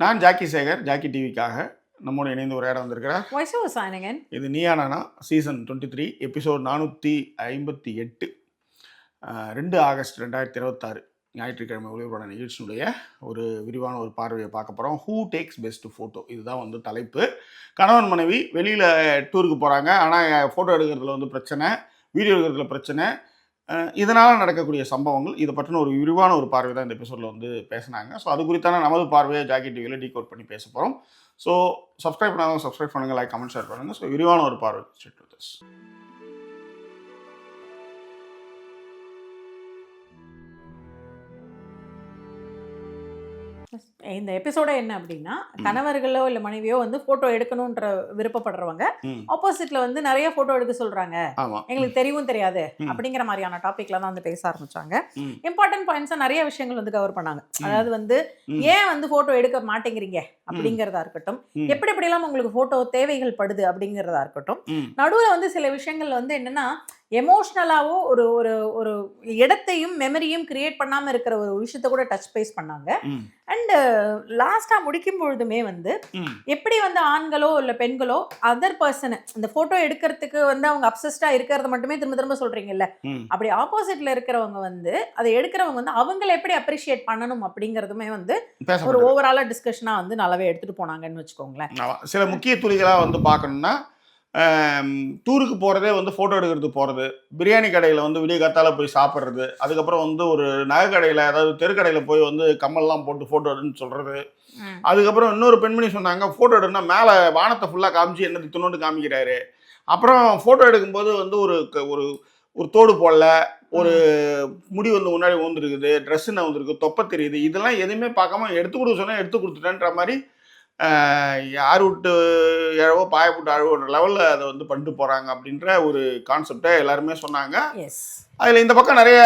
நான் Jackie Sekar, Jackie டிவிக்காக நம்மோடு இணைந்து உரையாட வந்திருக்கிறார். இது Neeya Naana season 23 episode 458 2 August 2026 ஞாயிற்றுக்கிழமை ஒளிபரப்பான நிகழ்ச்சியுடைய ஒரு விரிவான ஒரு பார்வையை பார்க்க போகிறோம். ஹூ டேக்ஸ் பெஸ்ட் ஃபோட்டோ, இதுதான் வந்து தலைப்பு. கணவன் மனைவி வெளியில் டூருக்கு போகிறாங்க, ஆனால் ஃபோட்டோ எடுக்கிறதுல பிரச்சனை, வீடியோ எடுக்கிறதுல பிரச்சனை, இதனால் நடக்கக்கூடிய சம்பவங்கள், இதை பற்றின ஒரு விரிவான ஒரு பார்வை தான் இந்த எபிசோடில் பேசினாங்க. ஸோ அது குறித்தான நமது பார்வையை ஜாக்கி டிவியில் டீகோட் பண்ணி பேச போகிறோம். ஸோ சப்ஸ்கிரைப் பண்ணாதவங்க சப்ஸ்கிரைப் பண்ணுங்கள், லைக் கமெண்ட் ஷேர் பண்ணுங்கள். ஸோ விரிவான ஒரு பார்வை. இந்த எபிசோட என்ன அப்படின்னா, கணவர்களோ இல்ல மனைவியோ போட்டோ எடுக்கணும்ன்ற விருப்பப்படுறவங்க ஆப்போசிட்ல நிறைய போட்டோ எடுக்க சொல்றாங்க, எங்களுக்கு தெரியவும் தெரியாது அப்படிங்கிற மாதிரியான டாபிக்ல தான் பேச ஆரம்பிச்சாங்க. இம்பார்ட்டன்ட் பாயிண்ட்ஸா நிறைய விஷயங்கள் கவர் பண்ணாங்க. அதாவது ஏன் போட்டோ எடுக்க மாட்டேங்கிறீங்க அப்படிங்கிறதா இருக்கட்டும், எப்படி எப்படிலாம் உங்களுக்கு போட்டோ தேவைகள் படுது அப்படிங்கிறதா இருக்கட்டும், நடுவில் சில விஷயங்கள் என்னன்னா எமோஷ்னலாவோ ஒரு ஒரு ஒரு இடத்தையும் மெமரியும் கிரியேட் பண்ணாம இருக்கிற ஒரு விஷயத்த கூட டச் பேஸ் பண்ணாங்க. அண்ட் லாஸ்டா முடிக்கும் பொழுதுமே எப்படி ஆண்களோ இல்ல பெண்களோ அதர் பர்சனை இந்த போட்டோ எடுக்கிறதுக்கு அவங்க அப்சஸ்டா இருக்கிறத மட்டுமே திரும்ப திரும்ப சொல்றீங்கல்ல, அப்படி ஆப்போசிட்ல இருக்கிறவங்க அதை எடுக்கிறவங்க அவங்களை எப்படி அப்ரிஷியேட் பண்ணணும் அப்படிங்கறதுமே ஒரு ஓவராலா டிஸ்கஷனா நல்லாவே எடுத்துட்டு போனாங்கன்னு வச்சுக்கோங்களேன். சில முக்கிய துளிகளா பார்க்கணும்னா, டூருக்கு போகிறதே ஃபோட்டோ எடுக்கிறதுக்கு போகிறது, பிரியாணி கடையில் விடிய காத்தால போய் சாப்பிட்றது, அதுக்கப்புறம் ஒரு நகை கடையில் அதாவது தெருக்கடையில் போய் கம்மல்லாம் போட்டு ஃபோட்டோ எடுன்னு சொல்கிறது. அதுக்கப்புறம் இன்னொரு பெண்மணி சொன்னாங்க, ஃபோட்டோ எடுன்னா மேலே வானத்தை ஃபுல்லாக காமிச்சு என்ன தின்னோண்டு காமிக்கிறாரு. அப்புறம் ஃபோட்டோ எடுக்கும்போது ஒரு ஒரு ஒரு தோடு போடல, ஒரு முடி முன்னாடி ஊந்துருக்குது, ட்ரெஸ்ஸுன்னு வந்துருக்கு, தொப்பை தெரியுது, இதெல்லாம் எதுவுமே பார்க்காம எடுத்து கொடுக்க சொன்னால் எடுத்து கொடுத்துட்டேன்ற மாதிரி யார் விட்டு எழவோ பாயப்பட்டு அழுவோன்ற லெவலில் அதை பண்ணிட்டு போகிறாங்க அப்படின்ற ஒரு கான்செப்டை எல்லாருமே சொன்னாங்க. அதில் இந்த பக்கம் நிறைய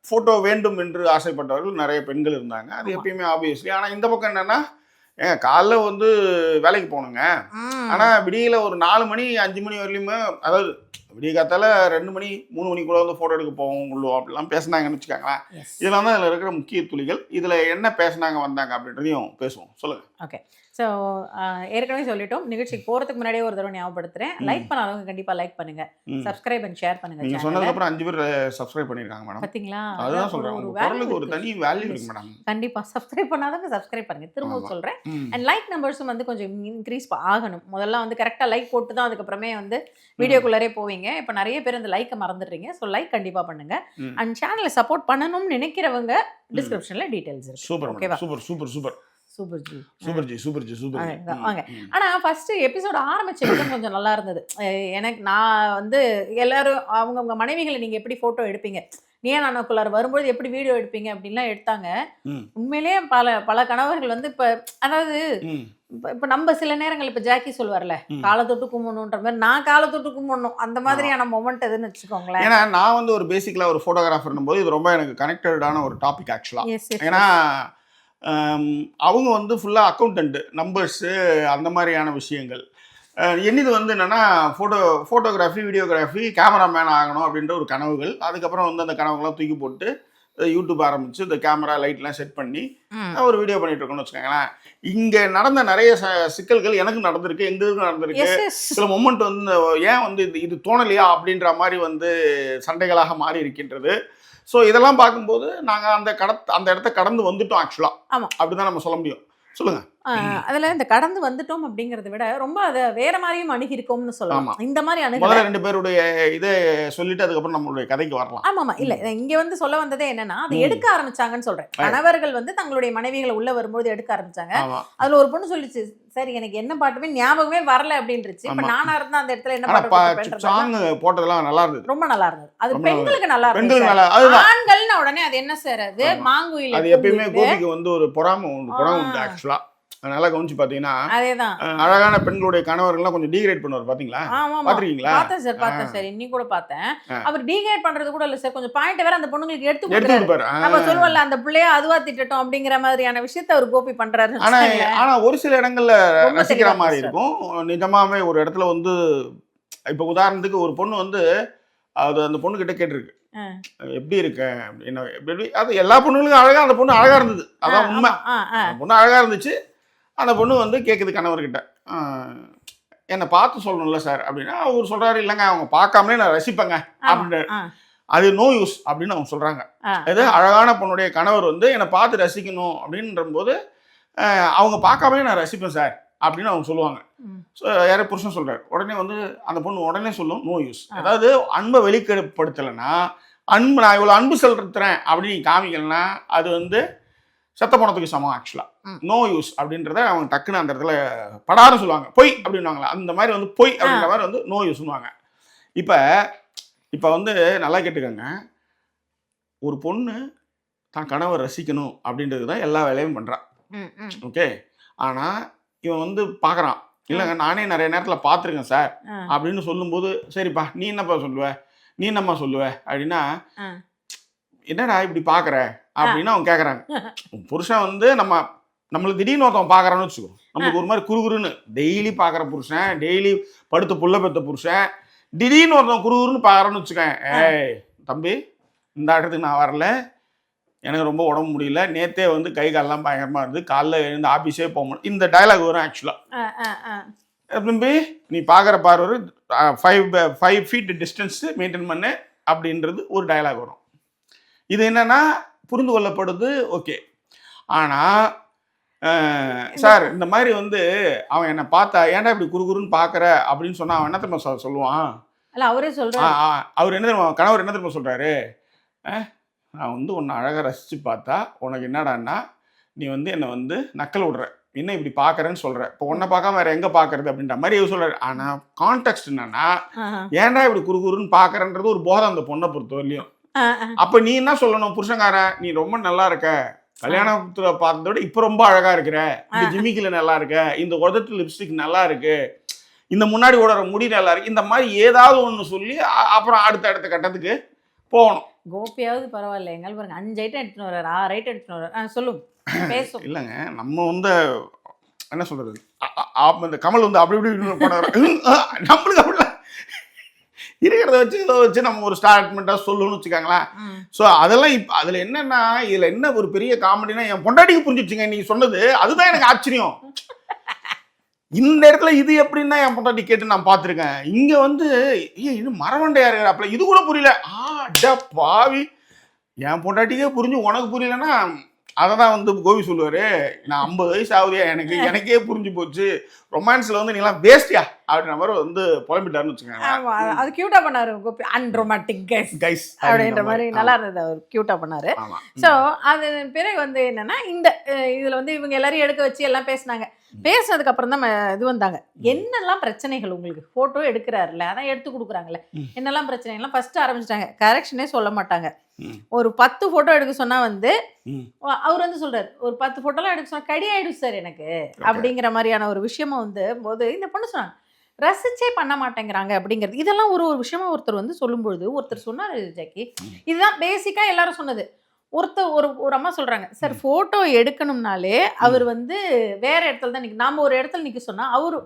ஃபோட்டோ வேண்டும் என்று ஆசைப்பட்டவர்கள் நிறைய பெண்கள் இருந்தாங்க, அது எப்பயுமே ஆப்வியஸ்லி. ஆனால் இந்த பக்கம் என்னென்னா, காலைல வேலைக்கு போகணுங்க, ஆனால் விடியல ஒரு 4 மணி 5 மணி வரலையுமே, அதாவது விடிய காத்தால 2 மணி 3 மணிக்குள்ள ஃபோட்டோ எடுக்க போவோம் அப்படிலாம் பேசினாங்கன்னு வச்சுக்காங்களேன். இதெல்லாம் தான் இதில் இருக்கிற முக்கிய துளிகள். இதில் என்ன பேசினாங்க வந்தாங்க அப்படின்றதையும் பேசுவோம். சொல்லுங்கள். ஓகே. ஸோ ஏற்கனவே சொல்லிட்டோம், நிகழ்ச்சிக்கு போகிறதுக்கு முன்னாடியே ஒரு தடவை ஞாபகப்படுத்துகிறேன், லைக் பண்ணாதவங்க கண்டிப்பாக லைக் பண்ணுங்கள், சப்ஸ்கிரைப் அண்ட் ஷேர் பண்ணுங்கள். நீங்கள் சொன்னதுக்கப்புறம் 5 பேர் சப்ஸ்கிரைப் பண்ணியிருக்காங்க மேடம், பார்த்தீங்களா? அதுதான் சொல்கிறேன், ஒரு தனி வேல்யூ இருக்கு மேடம். கண்டிப்பாக சப்ஸ்கிரைப் பண்ணாதவங்க சப்ஸ்கிரைப் பண்ணுங்கள். திரும்ப சொல்கிறேன், அண்ட் லைக் நம்பர்ஸும் கொஞ்சம் இன்க்ரீஸ் ஆகணும். முதல்ல கரெக்டாக லைக் போட்டு தான் அதுக்கப்புறமே வீடியோக்குள்ளரே போவீங்க. இப்போ நிறைய பேர் அந்த லைக்கை மறந்துடுறீங்க. ஸோ லைக் கண்டிப்பாக பண்ணுங்கள். அண்ட் சேனலை சப்போர்ட் பண்ணணும்னு நினைக்கிறவங்க டிஸ்கிரிப்ஷனில் டீட்டெயில்ஸ் இருக்கு. சூப்பர், ஓகேவா? சூப்பர் சூப்பர் சூப்பர் வாங்க. ஆனா ஃபர்ஸ்ட் எபிசோட் ஆரம்பிச்ச விதம் கொஞ்சம் நல்லா இருந்தது எனக்கு. நான் எல்லாரும் அவங்க மனைவிகளை நீங்க எப்படி போட்டோ எடுப்பீங்க, நீ நானுக்குள்ளார வரும்போது எப்படி வீடியோ எடுப்பீங்க அப்படின்லாம் எடுத்தாங்க. உண்மையிலேயே பல கணவர்கள் இப்ப அதாவது இப்ப நம்ம சில நேரங்கள் இப்ப ஜாக்கி சொல்வார்ல, காலை தொட்டு கும்பிடணுன்ற மாதிரி, நான் காலை தொட்டு கும்பிடணும் அந்த மாதிரியான மொமெண்ட் எதுன்னு வச்சுக்கோங்களேன். ஏன்னா நான் ஒரு பேசிக்கலா ஒரு போட்டோகிராஃபர் போது இது ரொம்ப எனக்கு கனெக்டடான ஒரு டாபிக் ஆக்சுவலா. ஏன்னா அவங்க ஃபுல்லாக அக்கௌண்டன்ட், நம்பர்ஸு, அந்த மாதிரியான விஷயங்கள். என்னது என்னென்னா ஃபோட்டோகிராஃபி, வீடியோகிராஃபி, கேமராமேன் ஆகணும் அப்படின்ற ஒரு கனவுகள். அதுக்கப்புறம் அந்த கனவுகள்லாம் தூக்கி போட்டு யூடியூப் ஆரம்பித்து இந்த கேமரா லைட்லாம் செட் பண்ணி ஒரு வீடியோ பண்ணிட்டு இருக்கோம்னு வச்சுக்கோங்களேன். இங்கே நடந்த நிறைய சிக்கல்கள் எனக்கு நடந்திருக்கு, எங்களுக்கும் நடந்திருக்கு. சில மொமெண்ட் ஏன் இது தோணலையா அப்படின்ற மாதிரி சண்டைகளாக மாறி இருக்கின்றது. ஸோ இதெல்லாம் பார்க்கும்போது நாங்கள் அந்த இடத்த கடந்து வந்துட்டோம் ஆக்சுவலாக. ஆமாம், அப்படிதான் நம்ம சொல்ல முடியும். சொல்லுங்க. அதுல இந்த கடந்து வந்துட்டோம் அப்படிங்கறத விட ரொம்ப அதை வேற மாதிரியும் அணுகி இருக்கோம்னு சொல்லலாம். இந்த மாதிரி முதல்ல 2 பேருடைய இதை சொல்லிட்டு அதுக்கப்புறம் நம்மளுடைய கதைக்கு வரலாம். ஆமாமா. இல்ல இங்க சொல்ல வந்ததே என்னன்னா, அதை எடுக்க ஆரம்பிச்சாங்கன்னு சொல்றேன். கணவர்கள் தங்களுடைய மனைவிகளை உள்ள வரும்போது எடுக்க ஆரம்பிச்சாங்க. அதுல ஒரு பொண்ணு சொல்லிச்சு, சரி எனக்கு என்ன பாட்டுமே ஞாபகமே வரல அப்படின்னுச்சு. இப்ப நானா இருந்தா அந்த இடத்துல என்ன பாட்டு சாங் போட்டதெல்லாம் நல்லா இருந்தது, ரொம்ப நல்லா இருந்தது. அது பெண்களுக்கு நல்லா இருந்தது. ஆண்கள்னா உடனே அது என்ன சார், அது மாங்குயில். அது எப்பயுமே கோபிக்கு ஒரு பொறாமை உண்டு ஆக்சுவலா. நல்லா கவனிச்சு பாத்தீங்கன்னா, அழகான பெண்களுடைய கணவர்கள்லாம் கொஞ்சம் டீக்ரேட் பண்ணுவார். பாத்தீங்களா? பாத்துறீங்களா? பார்த்தேன் சார், இன்னைக்கு கூட பார்த்தேன். அவர் டீக்ரேட் பண்றது கூட இல்ல சார், கொஞ்சம் பாயிண்ட் வேற அந்த பொண்ணுங்களுக்கு எடுத்து கொடுப்பாரு. நம்ம சொல்லுவோம்ல, அந்த பிள்ளைய அதுவா திட்டட்டும் அப்படிங்கிற மாதிரியான விஷயத்தை அவர் கோபி பண்றாரு. ஆனா ஒரு சில இடங்கள்ல ரசிக்கிற மாதிரி இருக்கும். நிஜமாவே ஒரு இடத்துல இப்ப உதாரணத்துக்கு ஒரு பொண்ணு அது அந்த பொண்ணு கிட்ட கேட்டிருக்கு, எப்படி இருக்க அப்படின்னு. அது எல்லா பொண்ணுங்களுக்கும் அழகா, அந்த பொண்ணு அழகா இருந்தது, அதான் உண்மை. பொண்ணு அழகா இருந்துச்சு. அந்த பொண்ணு வந்து கேட்குது கணவர்கிட்ட, என்னை பார்த்து சொல்லணும்ல சார் அப்படின்னா, அவர் சொல்கிறாரு, இல்லைங்க அவங்க பார்க்காமலே நான் ரசிப்பேங்க அப்படின்னு. அது நோ யூஸ் அப்படின்னு அவங்க சொல்கிறாங்க. அது அழகான பொண்ணுடைய கணவர் வந்து என்னை பார்த்து ரசிக்கணும் அப்படின்ற போது அவங்க பார்க்காமலே நான் ரசிப்பேன் சார் அப்படின்னு அவங்க சொல்லுவாங்க. ஸோ யாரும் புருஷன் சொல்கிறார். உடனே வந்து அந்த பொண்ணு உடனே சொல்லும் நோ யூஸ். அதாவது அன்பை வெளிப்படுத்தலைன்னா, நான் இவ்வளோ அன்பு செலுத்துறேன் அப்படின்னு நீ காமிக்கலன்னா அது வந்து செத்த போனதுக்கு சமம். ஆக்சுவலாக நோ யூஸ் அப்படின்றத அவங்க டக்குன்னு அந்த இடத்துல படாரம் சொல்லுவாங்க. பொய் அப்படின்வாங்களா, அந்த மாதிரி வந்து பொய் அப்படின்ற மாதிரி வந்து நோ யூஸ்னுவாங்க. இப்போ வந்து நல்லா கேட்டுக்கோங்க, ஒரு பொண்ணு தான் கணவர் ரசிக்கணும் அப்படின்றது தான் எல்லா வேலையும் பண்ணுறான். ஓகே, ஆனால் இவன் வந்து பார்க்குறான், இல்லைங்க நானே நிறைய நேரத்தில் பார்த்துருக்கேன் சார் அப்படின்னு சொல்லும்போது, சரிப்பா நீ என்னப்பா சொல்லுவ, நீ என்னம்மா சொல்லுவ அப்படின்னா, என்னடா இப்படி பார்க்குற அப்படின்னு அவங்க கேட்குறாங்க. புருஷன் வந்து நம்மளுக்கு திடீர்னு ஒருத்தவன் பார்க்குறான்னு வச்சுக்கோ, நம்மளுக்கு ஒரு மாதிரி குறுகுறுன்னு டெய்லி பார்க்குற புருஷன், டெய்லி படுத்து புள்ள பெற்ற புருஷன் திடீர்னு ஒருத்தவன் குறுகுறுன்னு பார்க்குறான்னு வச்சுக்கேன், ஏய் தம்பி இந்த இடத்துக்கு நான் வரல, எனக்கு ரொம்ப உடம்பு முடியல, நேற்றே வந்து கை காலெல்லாம் பயங்கரமாக இருந்து, காலைல எழுந்து ஆஃபீஸே போக முடியும், இந்த டைலாக் வரும். ஆக்சுவலாக தம்பி நீ பார்க்குற பார்வை 5 feet டிஸ்டன்ஸு மெயின்டைன் பண்ணு அப்படின்றது ஒரு டைலாக் வரும். இது என்னன்னா புரிந்து கொள்ளப்படுது, ஓகே. ஆனால் சார் இந்த மாதிரி வந்து அவன் என்னை பார்த்தா ஏன்டா இப்படி குறுகுறுன்னு பார்க்குற அப்படின்னு சொன்னால் அவன் என்ன தெரியுமா சொல்லுவான், அவரே சொல்கிறார். அவர் என்ன தெரியுமா, கணவர் என்ன தெரியுமா சொல்கிறாரு, நான் வந்து உன்னை அழகாக ரசித்து பார்த்தா உனக்கு என்னடான்னா நீ வந்து என்னை வந்து நக்கல் விடுற, என்ன இப்படி பார்க்குறேன்னு சொல்கிற, இப்போ உன்னை பார்க்காம வேறு எங்கே பார்க்குறது அப்படின்ற மாதிரி இவர் சொல்கிறார். ஆனால் கான்டெக்ட் என்னன்னா, ஏன்டா இப்படி குறுகுறுன்னு பார்க்குறன்றது ஒரு போதை அந்த பொண்ணை பொறுத்தவரையிலையும். அப்போ நீ என்ன சொல்லணும், புருஷங்காரன் நீ ரொம்ப நல்லா இருக்க, கல்யாணத்துல பார்த்ததை விட இப்போ ரொம்ப அழகா இருக்கிற, இந்த ஜிமிக்கில நல்லா இருக்க, இந்த உதட்டு லிப்ஸ்டிக் நல்லா இருக்கு, இந்த முன்னாடி ஓடுற முடி நல்லா இருக்கு, இந்த மாதிரி ஏதாவது ஒன்று சொல்லி அப்புறம் அடுத்த கட்டத்துக்கு போகணும். கோபியாவது பரவாயில்ல, எங்கால பாருங்க 5 ஐட்டம் எடுத்துன்னு வர்றாரு, 6 ஐட்டம் எடுத்துன்னு வர்றாரு. சொல்லும் பேசும். இல்லைங்க நம்ம வந்து என்ன சொல்றது, இந்த கமல் வந்து அப்படி இப்படி பண்ணுறாரு, நம்மளுக்கு அப்படிலாம் இருக்கிறத வச்சு இதை வச்சு நம்ம ஒரு ஸ்டார்ட்மெண்ட்டாக சொல்லணும்னு வச்சுக்காங்களேன். ஸோ அதெல்லாம் இப்போ அதில் என்னென்னா, இதில் என்ன ஒரு பெரிய காமெடினா, என் பொண்டாட்டிக்கு புரிஞ்சிடுச்சுங்க நீங்கள் சொன்னது, அதுதான் எனக்கு ஆச்சரியம். இந்த இடத்துல இது எப்படின்னா என் பொண்டாட்டி கேட்டு நான் பார்த்துருக்கேன், இங்கே வந்து இது மரவண்டையா இருக்கிறாப்புல, இது கூட புரியல. பாவி, என் பொண்டாட்டிக்கே புரிஞ்சு உனக்கு புரியலன்னா அதை தான் வந்து கோபி சொல்லுவார், நான் 50 வயசு ஆகுதியா எனக்கே புரிஞ்சு போச்சு, ரொமான்ஸில் வந்து நீங்களாம் வேஸ்டியா அப்படின்ற மாதிரி வந்து புலம்பிட்டாருன்னு வச்சுக்கோங்க. அது கியூட்டா பண்ணாரு கோபி, அன்ரொமான்டிக் கைஸ் அப்படின்ற மாதிரி நல்லா இருந்தது, அவர் கியூட்டா பண்ணாரு. ஸோ அது பிறகு வந்து என்னன்னா, இந்த இதில் வந்து இவங்க எல்லாரையும் எடுக்க வச்சு எல்லாம் பேசினாங்க. பேசினதுக்கு அப்புறம் தான் இது வந்தாங்க, என்னெல்லாம் பிரச்சனைகள் உங்களுக்கு, ஃபோட்டோ எடுக்கிறாருல்ல அதான் எடுத்து கொடுக்குறாங்கல்ல, என்னெல்லாம் பிரச்சனைகள்லாம் ஃபர்ஸ்ட் ஆரம்பிச்சிட்டாங்க. கரெக்ஷனே சொல்ல மாட்டாங்க. ஒரு 10 ஃபோட்டோ எடுக்க சொன்னா வந்து அவர் வந்து சொல்றாரு, ஒரு 10 ஃபோட்டோலாம் எடுக்க சொன்னா கடி ஆயிடும் சார் எனக்கு அப்படிங்கிற மாதிரியான ஒரு விஷயமா வந்து போது இந்த பொண்ணு சொன்னாங்க, ரசிச்சே பண்ண மாட்டேங்கிறாங்க அப்படிங்கிறது. இதெல்லாம் ஒரு விஷயமா ஒருத்தர் வந்து சொல்லும்பொழுது ஒருத்தர் சொன்னார் ஜாக்கி, இதுதான் பேசிக்கா எல்லாரும் சொன்னது. ஒரு அம்மா சொல்றாங்க, சார் போட்டோ எடுக்கணும்னாலே அவர் வந்து வேற இடத்துல தான் நாம ஒரு இடத்துல நிக்க சொன்னா அவரு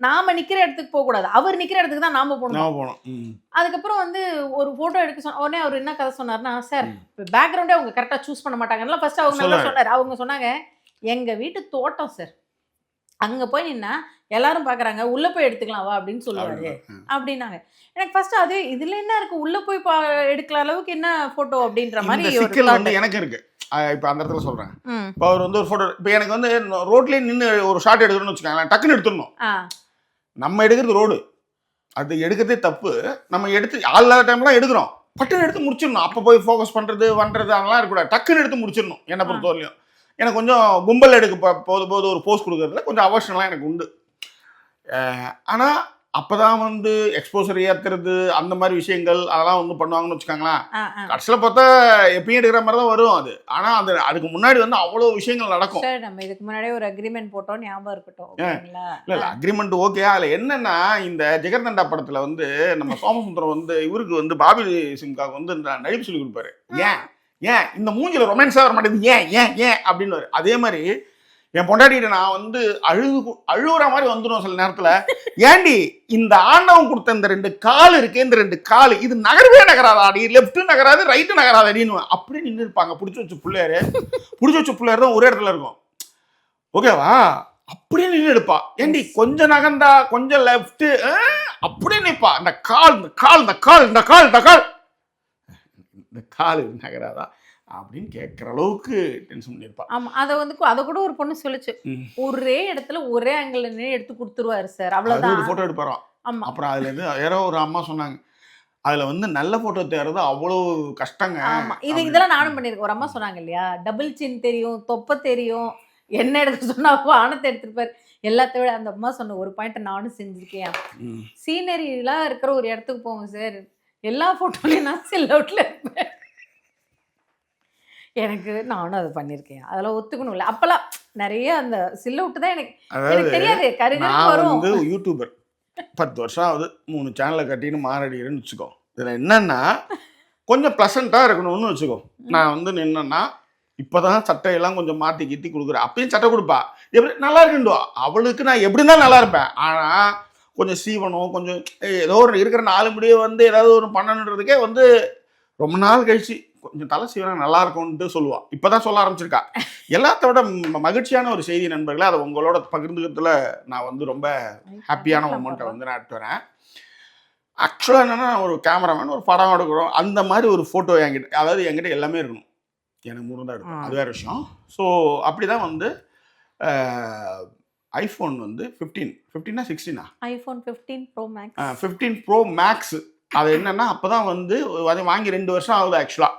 நாம நிக்கிற இடத்துக்கு போக கூடாது, அவர் நிக்கிற இடத்துக்கு தான் நாம போகணும். அதுக்கப்புறம் வந்து ஒரு போட்டோ எடுக்க சொன்ன உடனே அவர் என்ன கதை சொன்னார்னா, சார் பேக்ரவுண்டே அவங்க கரெக்டா சூஸ் பண்ண மாட்டாங்க. ஃபர்ஸ்ட் அவங்க நல்லா சொன்னாரு. அவங்க சொன்னாங்க, எங்க வீட்டு தோட்டம் சார், அங்க போய் நின்னா எல்லாரும் பாக்குறாங்க, உள்ள போய் எடுத்துக்கலாம் வா அப்படின்னு சொல்லுவாரு அப்படின்னாங்க. எனக்கு ஃபர்ஸ்ட் அது இதுல என்ன இருக்கு, உள்ள போய் எடுக்கிற அளவுக்கு என்ன போட்டோ அப்படின்ற மாதிரி சிக்கல் வந்து எனக்கு இருக்கு. இப்போ அந்த இடத்துல சொல்றேன், இப்போ அவர் வந்து ஒரு போட்டோ, இப்போ எனக்கு வந்து ரோட்லயே நின்று ஒரு ஷாட் எடுக்கணும்னு வச்சுக்காங்களேன், டக்குன்னு எடுத்துடணும். நம்ம எடுக்கிறது ரோடு, அது எடுக்கிறதே தப்பு. நம்ம எடுத்து ஆள் இல்லாத டைம்லாம் எடுக்கிறோம், பட்டுன்னு எடுத்து முடிச்சிடணும். அப்போ போய் ஃபோக்கஸ் பண்ணுறது அதெல்லாம் இருக்கக்கூடாது, டக்குன்னு எடுத்து முடிச்சிடணும். என்னை பொறுத்தவரையிலையும் எனக்கு கொஞ்சம் கும்பல் எடுக்க போது ஒரு போஸ்ட் கொடுக்கறதுல கொஞ்சம் அவசரம்லாம் எனக்கு உண்டு. ஆனால் அப்போ தான் வந்து எக்ஸ்போசர் ஏற்றுறது அந்த மாதிரி விஷயங்கள் அதெல்லாம் வந்து பண்ணுவாங்கன்னு வச்சுக்காங்களேன். கடைசியில் பார்த்தா எப்பயும் எடுக்கிற மாதிரி தான் வரும் அது. ஆனால் அதுக்கு முன்னாடி வந்து அவ்வளோ விஷயங்கள் நடக்கும். நம்ம இதுக்கு முன்னாடியே ஒரு அக்ரிமெண்ட் போட்டோம், ஞாபகம் இருக்கட்டும். இல்லை அக்ரிமெண்ட் ஓகே. அதில் என்னென்னா, இந்த ஜெகர்தண்டா படத்தில் வந்து நம்ம சோமசுந்தரம் வந்து இவருக்கு வந்து பாபி சிம்காவுக்கு வந்து நடிப்பு சொல்லி கொடுப்பாரு. ஏன் இந்த மூஞ்சில ரொமான்ஸாக வர மாட்டேங்குது, ஏன் அப்படின்னு. அதே மாதிரி என் பொண்டாட்டிகிட்ட நான் வந்து அழுகுற மாதிரி வந்துடும் சில நேரத்தில். ஏண்டி இந்த ஆண்டவன் கொடுத்த இந்த 2 கால் இருக்கு, இந்த 2 கால் இது நகரவே நகராதா, அடி லெஃப்ட்டு நகராது ரைட்டு நகராது அப்படின்னு அப்படியே நின்று இருப்பாங்க. பிடிச்சி வச்ச பிள்ளையாரு தான் ஒரே இடத்துல இருக்கும், ஓகேவா? அப்படியே நின்று எடுப்பா. ஏண்டி கொஞ்சம் நகர்ந்தா கொஞ்சம் லெஃப்ட் அப்படியே நிற்பா. இந்த கால் நகராதா அப்படின்னு கேட்குற அளவுக்கு டென்ஷன் பண்ணியிருப்பா. ஆமா, அதை கூட ஒரு பொண்ணு சொல்லுச்சு, ஒரே இடத்துல ஒரே ஆங்கிள் நின்று எடுத்து கொடுத்துருவாரு சார், அவ்வளவுதான். ஒரு போட்டோ எடுப்பாராம். அப்புறம் அதுல இருந்து யாரோ ஒரு அம்மா சொன்னாங்க, அதுல வந்து நல்ல போட்டோ தேர்றது அவ்வளவு கஷ்டங்க. ஆமா, இதெல்லாம் நானும் பண்ணிருக்கேன். ஒரு அம்மா சொன்னாங்க இல்லையா, டபுள் சின் தெரியும், தொப்பை தெரியும், என்ன எடுக்க சொன்னா வானத்தை எடுத்துருப்பாரு. எல்லாத்த விட அந்த அம்மா சொன்ன ஒரு பாயிண்ட் நானும் செஞ்சிருக்கேன். சீனரிலாம் இருக்கிற ஒரு இடத்துக்கு போவோம் சார், எல்லா போட்டோலையும் நான் செல் அவுட்ல இருப்பேன். எனக்கு நானும் அதை பண்ணியிருக்கேன். அதெல்லாம் ஒத்துக்கணும் இல்லை. அப்பெல்லாம் நிறைய அந்த சில் அவுட் தான் எனக்கு தெரியாது. நான் வந்து யூடியூபர் 10 வருஷம் ஆகுது. 3 சேனலை கட்டின்னு மாரடிக்கிறேன்னு வச்சுக்கோ. இதில் என்னன்னா கொஞ்சம் ப்ளசண்ட்டாக இருக்கணும்னு வச்சுக்கோ. நான் வந்து நின்னா இப்போதான் சட்டையெல்லாம் கொஞ்சம் மாற்றி கீத்தி கொடுக்குறேன். அப்பயும் சட்டை கொடுப்பா, எப்படி நல்லா இருக்குண்டோ அவளுக்கு நான் எப்படி தான் நல்லா இருப்பேன். ஆனால் கொஞ்சம் சீவனம் கொஞ்சம் ஏதோ ஒரு இருக்கிற 4 முடியை வந்து ஏதாவது ஒரு பண்ணணுன்றதுக்கே வந்து ரொம்ப நாள் கழிச்சு கொஞ்சம் தலை சீவனம் நல்லா இருக்கும்ன்ட்டு சொல்லுவாள். இப்போ தான் சொல்ல ஆரம்பிச்சிருக்கா. எல்லாத்தோட மகிழ்ச்சியான ஒரு செய்தி நண்பர்களே, அதை உங்களோட பகிர்ந்துக்கிறதுல நான் வந்து ரொம்ப ஹாப்பியான மொமெண்ட்டை வந்து நான் எடுத்து வரேன். ஆக்சுவலாக என்னென்னா, ஒரு கேமராமேன் ஒரு படம் எடுக்கிறோம், அந்த மாதிரி ஒரு ஃபோட்டோ என்கிட்ட, அதாவது என்கிட்ட எல்லாமே இருக்கணும். எனக்கு 3 தான் இருக்கும், அது வேறு விஷயம். ஸோ அப்படி தான் வந்து ஐஃபோன் வந்து 15 16 iPhone 15 pro max 15 pro max. அது என்னென்னா அப்போ தான் வந்து அதை வாங்கி 2 வருஷம் ஆகுது ஆக்சுவலாக.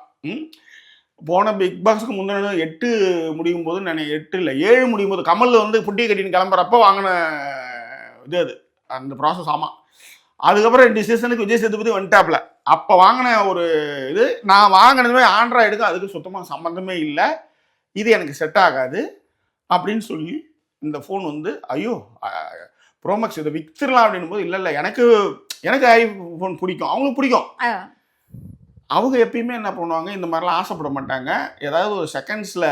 போன பிக் பாஸ்க்கு முந்தின 8 முடியும் போது நான் 8 இல்லை 7 முடியும் போது கமல் வந்து புட்டி கட்டின்னு கிளம்புறப்போ வாங்கின இது அது அந்த ப்ராசஸ். ஆமாம், அதுக்கப்புறம் 2 சீசனுக்கு விஜய் சேதுபதி வந்துட்டாப்ல. அப்போ வாங்கின ஒரு இது. நான் வாங்கினதுமே ஆண்ட்ராய்டுக்கு அதுக்கு சுத்தமாக சம்மந்தமே இல்லை, இது எனக்கு செட் ஆகாது அப்படின்னு சொல்லி இந்த ஃபோன் வந்து ஐயோ ப்ரோமேக்ஸ் இதை விற்றுலாம் அப்படின்னும் போது இல்லை எனக்கு ஐஃபோன் பிடிக்கும், அவங்களுக்கு பிடிக்கும். அவங்க எப்பயுமே என்ன பண்ணுவாங்க, இந்த மாதிரிலாம் ஆசைப்பட மாட்டாங்க. ஏதாவது ஒரு செகண்ட்ஸில்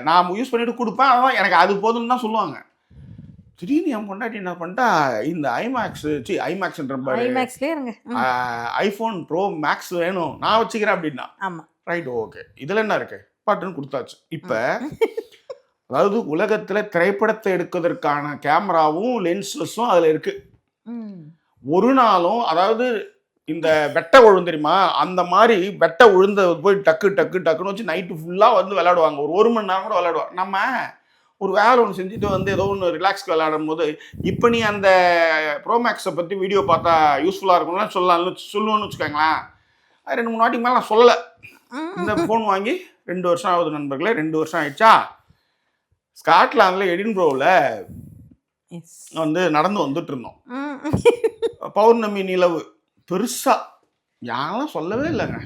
நான் யூஸ் பண்ணிவிட்டு கொடுப்பேன், அதான் எனக்கு அது போதும்னு தான் சொல்லுவாங்க. திடீர்னு என் பொண்டாட்டி என்ன பண்ணிட்டா, இந்த ஐமேக்ஸ்ன்ற ஐஃபோன் ப்ரோ மேக்ஸ் வேணும், நான் வச்சுக்கிறேன் அப்படின்னா. ரைட், ஓகே, இதில் என்ன இருக்கு பாட்டுன்னு கொடுத்தாச்சு. இப்போ அதாவது உலகத்தில் திரைப்படத்தை எடுக்கிறதுக்கான கேமராவும் லென்ஸஸும் அதில் இருக்கு. ஒரு நாளும் அதாவது இந்த வெட்ட உழுந்து தெரியுமா, அந்த மாதிரி வெட்ட உழுந்த போய் டக்குன்னு வச்சு நைட்டு ஃபுல்லாக வந்து விளையாடுவாங்க. ஒரு மணி நேரம் கூட விளையாடுவாங்க. நம்ம ஒரு வேலை ஒன்று செஞ்சுட்டு வந்து ஏதோ ஒன்று ரிலாக்ஸ்க்கு விளையாடும் போது இப்போ நீ அந்த ப்ரோமேக்ஸை பற்றி வீடியோ பார்த்தா யூஸ்ஃபுல்லாக இருக்கும்லாம் சொல்லுவோன்னு வச்சுக்கோங்களேன். 2-3 வாட்டிக்கு மேலே நான் சொல்லலை. இந்த ஃபோன் வாங்கி 2 வருஷம் ஆகுது நண்பர்களே. 2 வருஷம் ஆயிடுச்சா. ஸ்காட்லாந்தில் எடின்பரோவில் வந்து நடந்து வந்துட்டு இருந்தோம். பௌர்ணமி நிலவு பெருசா, யாரெல்லாம் சொல்லவே இல்லைங்க.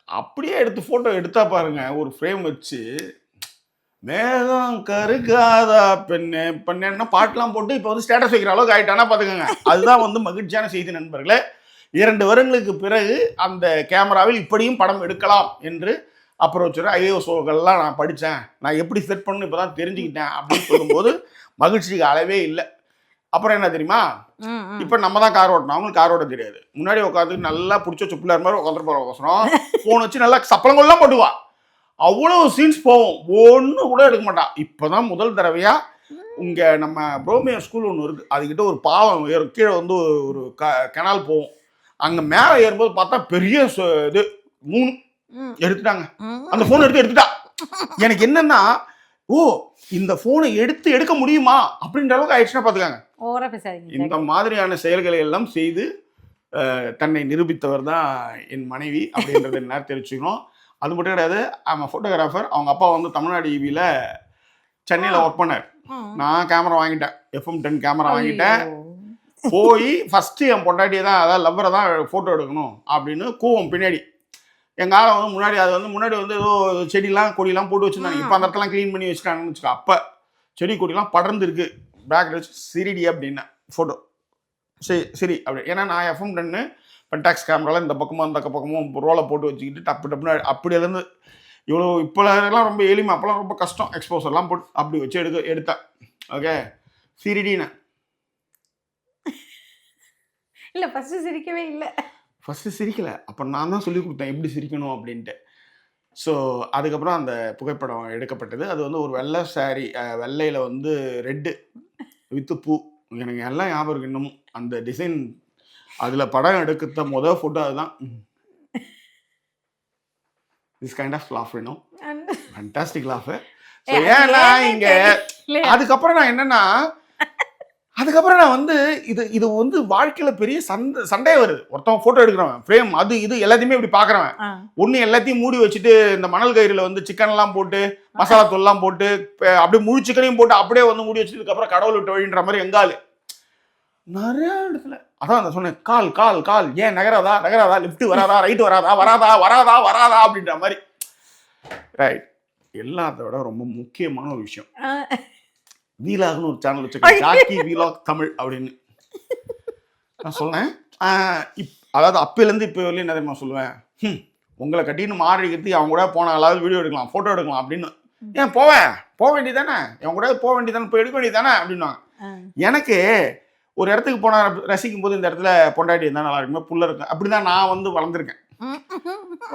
அப்படியே எடுத்து ஃபோட்டோ எடுத்தா பாருங்க, ஒரு ஃப்ரேம் வச்சு மேகம் கருக்காதா பெண்ணே பெண்ணேன்னா பாட்டெலாம் போட்டு இப்போ வந்து ஸ்டேட்டஸ் வைக்கிற அளவுக்கு ஆகிட்டானா பார்த்துக்கோங்க. அதுதான் வந்து மகிழ்ச்சியான செய்தி நண்பர்களே. 2 வருடங்களுக்கு பிறகு அந்த கேமராவில் இப்படியும் படம் எடுக்கலாம் என்று அப்ரோச்சர் ஐஓஎஸ்ஓக்கள்லாம் நான் படித்தேன், நான் எப்படி செட் பண்ணணும் இப்போ தான் தெரிஞ்சுக்கிட்டேன் அப்படின்னு சொல்லும்போது மகிழ்ச்சிக்கு அளவே இல்லை. அப்புறம் என்ன தெரியுமா, இப்போ நம்ம தான் கார் ஓட்டணும், அவங்களுக்கு கார் ஓட்ட தெரியாது. முன்னாடி உட்காந்து நல்லா பிடிச்ச சுப்பிள்ளார் மாதிரி உட்காந்துட்டு போகிறோம், ஃபோன் வச்சு நல்லா சப்பளங்கள்லாம் போட்டுவா. அவ்வளோ சீன்ஸ் போவோம், ஒன்று கூட எடுக்க மாட்டான். இப்போ தான் முதல் தடவையாக இங்கே நம்ம ப்ரோமியோ ஸ்கூல் ஒன்று இருக்குது, அதுக்கிட்ட ஒரு பாலம் கீழே வந்து ஒரு கெனால் போவோம். அங்கே மேலே ஏறும்போது பார்த்தா பெரிய இது 3 எடுத்துட்டாங்க. அந்த ஃபோன் எடுத்துட்டா. எனக்கு என்னன்னா, ஓ இந்த ஃபோனை எடுக்க முடியுமா அப்படின்ற அளவுக்கு ஆயிடுச்சுன்னா பார்த்துக்காங்க. இந்த மாதிரியான செயல்களை எல்லாம் செய்து தன்னை நிரூபித்தவர் தான் என் மனைவி அப்படின்றது என்ன தெரிஞ்சுக்கணும். அது மட்டும் கிடையாது, அவன் ஃபோட்டோகிராஃபர். அவங்க அப்பா வந்து தமிழ்நாடு ஈவியில் சென்னையில் ஒர்க் பண்ணார். நான் கேமரா வாங்கிட்டேன், FM10 கேமரா வாங்கிட்டேன். போய் ஃபஸ்ட்டு என் பொண்டாட்டியை தான், அதாவது லவ்வரை தான் ஃபோட்டோ எடுக்கணும் அப்படின்னு கூவம் பின்னாடி. எங்கள் ஆளை வந்து முன்னாடி அது வந்து முன்னாடி வந்து ஏதோ செடிலாம் கொடியெலாம் போட்டு வச்சுருந்தாங்க. இப்போ அந்த இடத்தெல்லாம் க்ளீன் பண்ணி வச்சுட்டாங்கன்னு வச்சுக்கோ. அப்போ செடி கொடிலாம் படர்ந்துருக்கு. பேக்கில் வச்சு சிரிடி அப்படின்னா ஃபோட்டோ சரி அப்படி. ஏன்னா நான் FM10 பென்டாக்ஸ் கேமராவில் இந்த பக்கமும் அந்த பக்கமும் ரோலை போட்டு வச்சுக்கிட்டு டப்புன்னு அப்படியிலேருந்து இவ்வளோ இப்போலாம் ரொம்ப எளிமை, அப்போலாம் ரொம்ப கஷ்டம். எக்ஸ்போசர்லாம் போட்டு அப்படி வச்சு எடுத்தேன். ஓகே, சிரிடின்னு இல்லை, ஃபஸ்ட்டு சிரிக்கவே இல்லை. ஃபஸ்ட்டு சிரிக்கலை. அப்போ நான் தான் சொல்லி கொடுத்தேன் எப்படி சிரிக்கணும் அப்படின்ட்டு. ஸோ அதுக்கப்புறம் அந்த புகைப்படம் எடுக்கப்பட்டது. அது வந்து ஒரு வெள்ளை சாரி, வெள்ளையில் வந்து ரெட்டு வித்து பூ. எனக்கு எல்லாம் ஞாபகம் இருக்கு இன்னமும். அந்த டிசைன் அதில் படம் எடுக்கிற முதல் ஃபோட்டோ அதுதான். திஸ் கைண்ட் ஆஃப் லாஃப் வேணும், ஃபேண்டாஸ்டிக் லாஃப். ஸோ ஏன்னா இங்கே அதுக்கப்புறம் நான் என்னன்னா, அதுக்கப்புறம் நான் வந்து இது வந்து வாழ்க்கையில் பெரிய சண்டையே வருது. ஒருத்தவன் ஃபோட்டோ எடுக்கிறவன் ஃப்ரேம் அது இது எல்லாத்தையுமே இப்படி பார்க்குறவன். ஒன்று எல்லாத்தையும் மூடி வச்சுட்டு இந்த மணல் கயிறில் வந்து சிக்கன்லாம் போட்டு மசாலா தூள்லாம் போட்டு அப்படியே முழு சிக்கனையும் போட்டு அப்படியே வந்து மூடி வச்சதுக்கப்புறம் கடவுள் விட்டு வழின்ற மாதிரி எங்காலு நிறைய இடத்துல. அதான் நான் சொன்னேன், கால் கால் கால் ஏன் நகராதா நகராதா, லிஃப்ட் வராதா, ரைட்டு வராதா வராதா வராதா வராதா அப்படின்ற மாதிரி. ரைட். எல்லாத்தோட ரொம்ப முக்கியமான ஒரு விஷயம், வீலாக்னு ஒரு சேனல் வச்சுருக்கேன், ஜாக்கி வீலாக் தமிழ் அப்படின்னு நான் சொன்னேன். அதாவது அப்போலேருந்து இப்போ வரலையும் என்ன தெரியுமா சொல்லுவேன், உங்களை கட்டின்னு மாறிக்கிறதுக்கு அவங்க கூட போனாலாவது வீடியோ எடுக்கலாம், ஃபோட்டோ எடுக்கலாம் அப்படின்னு. ஏன் போக வேண்டியதானே, அவங்க கூட போக வேண்டியதானே, போய் எடுக்க வேண்டியதானே அப்படின்வாங்க. எனக்கு ஒரு இடத்துக்கு போனால் ரசிக்கும் போது இந்த இடத்துல பொண்டாட்டி இருந்தால் நல்லா இருக்குமே, புள்ள இருக்கும், அப்படி தான் நான் வந்து வளர்ந்துருக்கேன்.